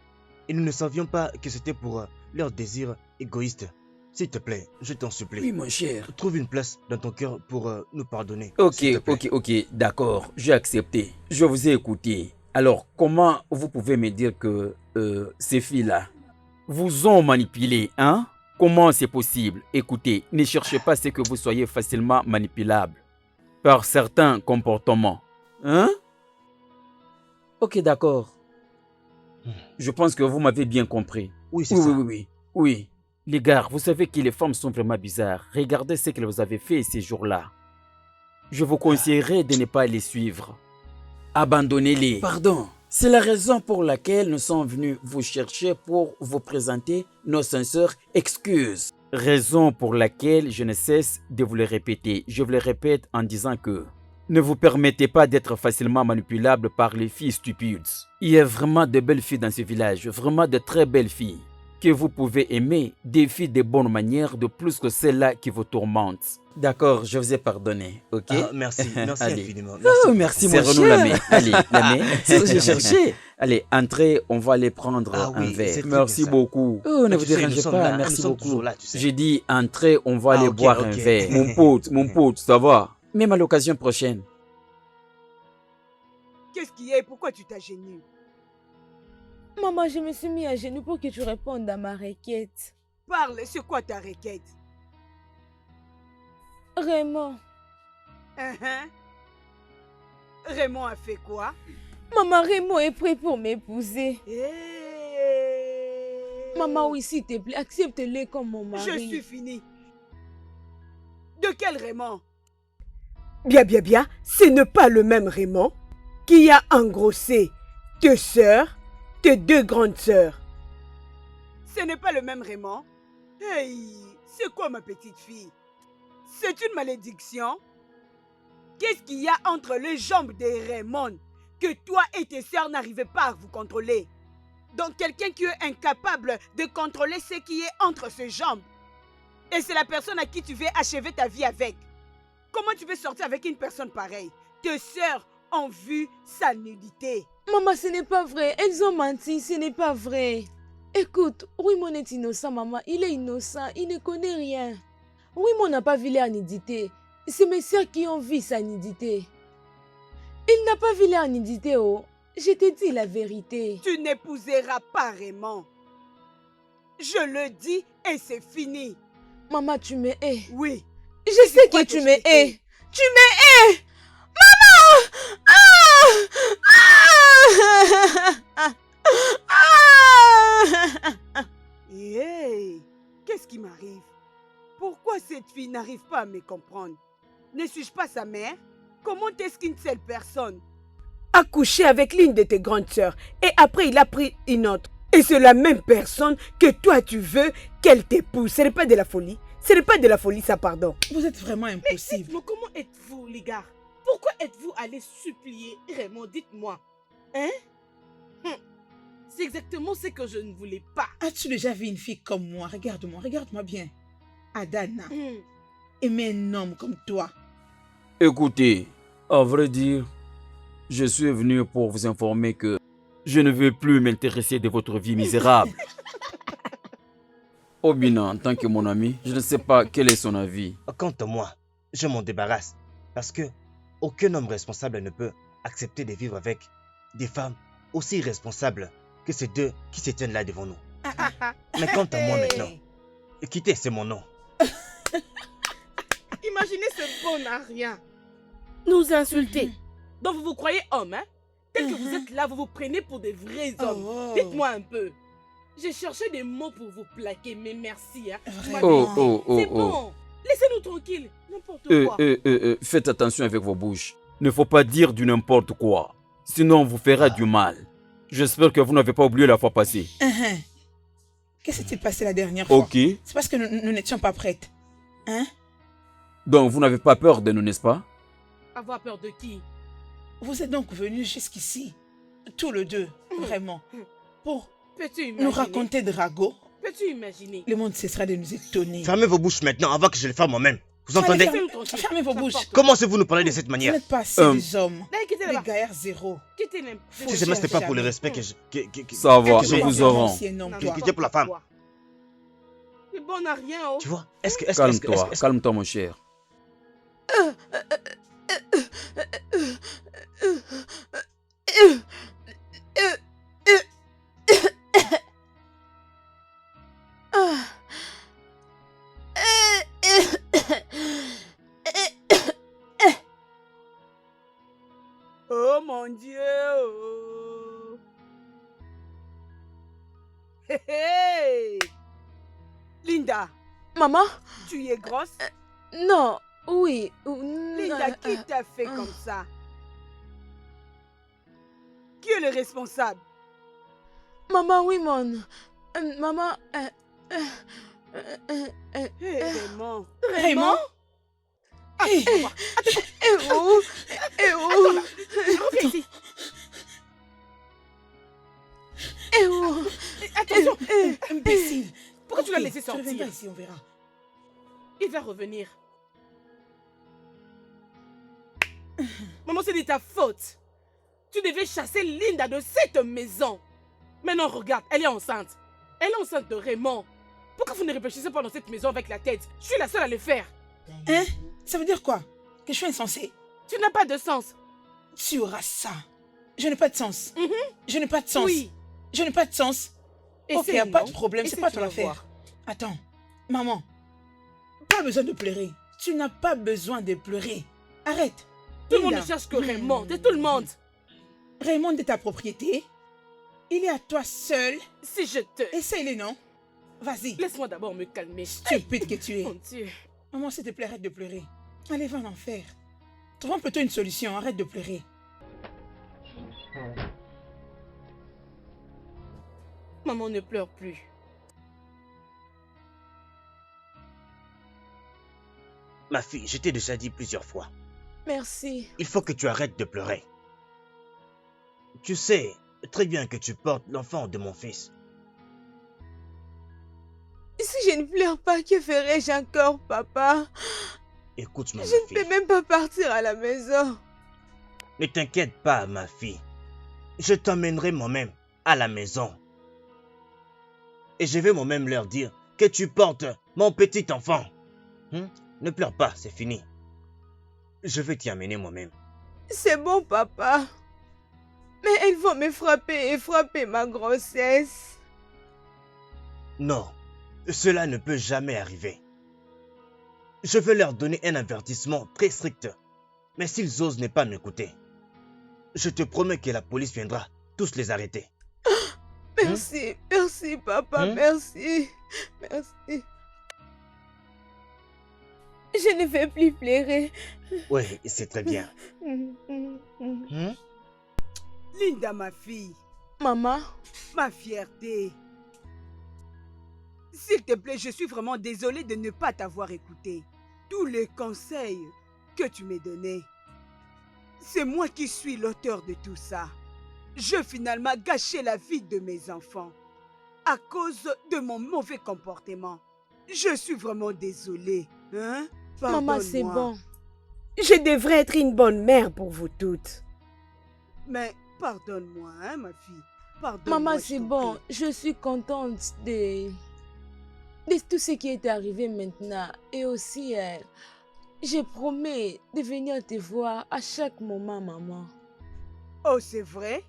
Et nous ne savions pas que c'était pour leurs désirs égoïstes. S'il te plaît, je t'en supplie. Oui, mon cher. Trouve une place dans ton cœur pour nous pardonner. Ok, s'il te plaît. ok, d'accord. J'ai accepté. Je vous ai écouté. Alors, comment vous pouvez me dire que ces filles-là vous ont manipulé, hein? Comment c'est possible? Écoutez, ne cherchez pas à ce que vous soyez facilement manipulable par certains comportements. Hein? Ok, d'accord. Je pense que vous m'avez bien compris. Oui, c'est Oui, ça. oui, oui, oui. Oui. Les gars, vous savez que les femmes sont vraiment bizarres. Regardez ce qu'elles vous avaient fait ces jours-là. Je vous conseillerais de ne pas les suivre. Abandonnez-les. Pardon. C'est la raison pour laquelle nous sommes venus vous chercher pour vous présenter nos sincères excuses. Raison pour laquelle je ne cesse de vous le répéter. Je vous le répète en disant que ne vous permettez pas d'être facilement manipulable par les filles stupides. Il y a vraiment de belles filles dans ce village, vraiment de très belles filles que vous pouvez aimer, des filles de bonne manière, de plus que celles-là qui vous tourmentent. D'accord, je vous ai pardonné, ok? Ah, merci, merci Allez. infiniment. Oh, merci mon Serrons-nous cher. la main. Allez, la main, c'est ce que j'ai cherché. Allez, entrez, on va aller prendre Ah un oui, verre. c'est très Merci bien ça. beaucoup. Oh, ne Mais vous tu sais, dérangez nous sommes pas, là, merci nous sommes beaucoup. toujours là, tu sais. J'ai dit, entrez, on va Ah, aller ok, boire ok. un verre. Mon pote, ça va? Même à l'occasion prochaine. Qu'est-ce qu'il y a et pourquoi tu t'agenouilles? Maman, je me suis mis à genoux pour que tu répondes à ma requête. Parle, c'est quoi ta requête? Raymond. Raymond a fait quoi? Maman, Raymond est prêt pour m'épouser. Maman, oui, s'il te plaît, accepte-le comme mon mari. Je suis fini. De quel Raymond? Bien, ce n'est pas le même Raymond qui a engrossé tes sœurs, tes deux grandes sœurs. Ce n'est pas le même Raymond. Hey, c'est quoi ma petite fille? C'est une malédiction? Qu'est-ce qu'il y a entre les jambes de Raymond que toi et tes sœurs n'arrivez pas à vous contrôler? Donc quelqu'un qui est incapable de contrôler ce qui est entre ses jambes. Et c'est la personne à qui tu veux achever ta vie avec. Comment tu veux sortir avec une personne pareille? Tes sœurs ont vu sa nudité. Maman, ce n'est pas vrai. Elles ont menti, ce n'est pas vrai. Écoute, Raymond est innocent, maman. Il est innocent, il ne connaît rien. Raymond n'a pas vu leur nudité. C'est mes sœurs qui ont vu sa nudité. Il n'a pas vu leur nudité, oh. Je te dis la vérité. Tu n'épouseras pas Raymond. Je le dis et c'est fini. Maman, tu me hais. Oui. Je sais que tu me hais. Tu me hais. Maman! Hey, qu'est-ce qui m'arrive? Pourquoi cette fille n'arrive pas à me comprendre? Ne suis-je pas sa mère? Comment est-ce qu'une seule personne a couché avec l'une de tes grandes sœurs et après il a pris une autre? Et c'est la même personne que toi tu veux qu'elle t'épouse. Ce n'est pas de la folie. Ce n'est pas de la folie, ça, pardon. Vous êtes vraiment Mais impossible. dites-moi, comment êtes-vous, les gars? Pourquoi êtes-vous allé supplier Raymond? Dites-moi. Hein? C'est exactement ce que je ne voulais pas. As-tu déjà vu une fille comme moi? Regarde-moi bien. Adana, aimer un homme comme toi. Écoutez, à vrai dire, je suis venu pour vous informer que je ne veux plus m'intéresser de votre vie misérable. Obina, en tant que mon ami, je ne sais pas quel est son avis. Quant à moi, je m'en débarrasse. Parce que aucun homme responsable ne peut accepter de vivre avec des femmes aussi irresponsables que ces deux qui se tiennent là devant nous. Mais quant à moi maintenant, quitter, c'est mon nom. Imaginez ce bon à rien. Nous insulter. Donc vous vous croyez homme, hein? Tel que vous êtes là, vous vous prenez pour des vrais hommes. Oh. Dites-moi un peu. J'ai cherché des mots pour vous plaquer, mais merci. Hein. Vous m'avez Vraiment. dit, c'est bon. Laissez-nous tranquilles. N'importe quoi. Faites attention avec vos bouches. Ne faut pas dire du n'importe quoi. Sinon, on vous fera du mal. J'espère que vous n'avez pas oublié la fois passée. Qu'est-ce qui s'est passé la dernière fois? Ok. C'est parce que nous n'étions pas prêtes. Hein? Donc, vous n'avez pas peur de nous, n'est-ce pas? Avoir peur de qui? Vous êtes donc venus jusqu'ici, tous les deux, vraiment, pour Peux-tu imaginer? nous raconter de ragots. Peux-tu imaginer? Le monde cessera de nous étonner. Fermez vos bouches maintenant avant que je le fasse moi-même. Vous entendez? Laissez-nous tranquilles. Fermez vos bouches. Commencez-vous nous parler de cette Vous manière? n'êtes pas assez des hommes. Allez, quittez Les là-bas. gaillards zéro. Quittez n'importe Si seulement c'était pas pour le respect que Ça va, que nous j'ai- vous aurons. Ancien homme, Non, toi. Quittez pour la femme. Mais bon, on n'a rien. Oh. Tu vois? Calme-toi, calme-toi, mon cher. Oh mon Dieu. Oh. Hé hé. Linda, Maman? tu es grosse? Non, oui. Linda, qui t'a fait comme ça? Qui est le responsable? Maman, oui, mon. Maman. Raymond. Raymond? Hey, où? Reviens ici. Où? attention, imbécile. Pourquoi tu l'as Ok, laissé tu reviendras sortir? ici, on verra. Il va revenir. Maman, c'est de ta faute. Tu devais chasser Linda de cette maison. Maintenant, regarde, elle est enceinte. Elle est enceinte de Raymond. Pourquoi vous ne réfléchissez pas dans cette maison avec la tête? Je suis la seule à le faire. Hein? Ça veut dire quoi? Que je suis insensée? Tu n'as pas de sens. Tu auras ça. Je n'ai pas de sens. Je n'ai pas de sens. Oui. Je n'ai pas de sens. Ok, Essaye, pas non? de problème, c'est Essaye, pas tu ton vas affaire. voir. Attends, maman, pas besoin de pleurer. Tu n'as pas besoin de pleurer. Arrête. Tout le monde Linda. ne cherche que Raymond. C'est tout le monde. Raymond est ta propriété. Il est à toi seul. Si je te... Essaye-le, non? Vas-y. Laisse-moi d'abord me calmer. Stupide que tu es. Mon Dieu. Maman, s'il te plaît, arrête de pleurer. Allez, va en enfer. Trouvons plutôt une solution. Arrête de pleurer. Maman, ne pleure plus. Ma fille, je t'ai déjà dit plusieurs fois. Merci. Il faut que tu arrêtes de pleurer. Tu sais très bien que tu portes l'enfant de mon fils. Si je ne pleure pas, que ferais-je encore, papa? Écoute-moi, Je ma ne peux fille. même pas partir à la maison. Ne t'inquiète pas, ma fille. Je t'emmènerai moi-même à la maison. Et je vais moi-même leur dire que tu portes mon petit enfant. Ne pleure pas, c'est fini. Je vais t'y amener moi-même. C'est bon, papa. Mais ils vont me frapper et frapper ma grossesse. Non, cela ne peut jamais arriver. Je vais leur donner un avertissement très strict. Mais s'ils osent ne pas m'écouter, je te promets que la police viendra tous les arrêter. Merci, merci, papa, merci. Merci. Je ne vais plus pleurer. Oui, c'est très bien. Linda, ma fille, Maman, ma fierté. S'il te plaît, je suis vraiment désolée de ne pas t'avoir écouté. Tous les conseils que tu m'as donnés, c'est moi qui suis l'auteur de tout ça. Je finalement gâché la vie de mes enfants à cause de mon mauvais comportement. Je suis vraiment désolée. Hein? maman, c'est Pardonne-moi. bon. Je devrais être une bonne mère pour vous toutes. Mais pardonne-moi, hein, ma fille. Pardonne-moi. Maman, je c'est t'en bon. prie. Je suis contente de tout ce qui est arrivé maintenant. Et aussi, je promets de venir te voir à chaque moment, maman. Oh, c'est vrai?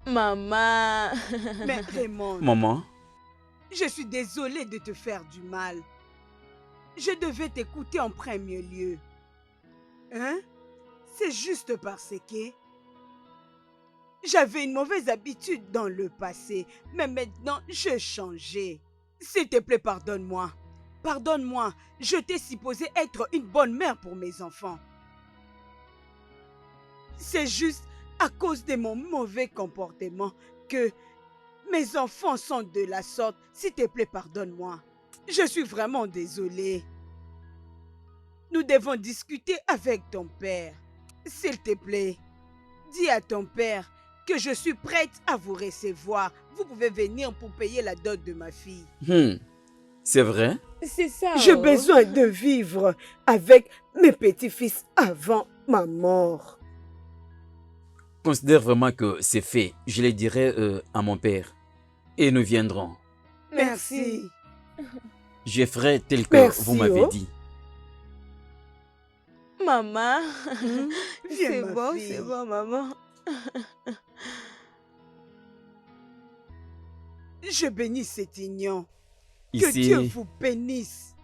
Maman. Mais Raymond, Maman, je suis désolée de te faire du mal. Je devais t'écouter en premier lieu. Hein? C'est juste parce que j'avais une mauvaise habitude dans le passé, mais maintenant j'ai changé. S'il te plaît, pardonne-moi. Pardonne-moi, je t'ai supposé être une bonne mère pour mes enfants. C'est juste à cause de mon mauvais comportement que mes enfants sont de la sorte. S'il te plaît, pardonne-moi. Je suis vraiment désolée. Nous devons discuter avec ton père. S'il te plaît, dis à ton père que je suis prête à vous recevoir. Vous pouvez venir pour payer la dot de ma fille. c'est vrai? C'est ça. J'ai besoin de vivre avec mes petits-fils avant ma mort. Considère vraiment que c'est fait. Je le dirai à mon père. Et nous viendrons. Merci. Je ferai tel que Merci, vous m'avez oh. dit. Maman, Viens, c'est ma bon, fille. c'est bon, maman. Je bénis cet ignon. Que Ici, Dieu vous bénisse.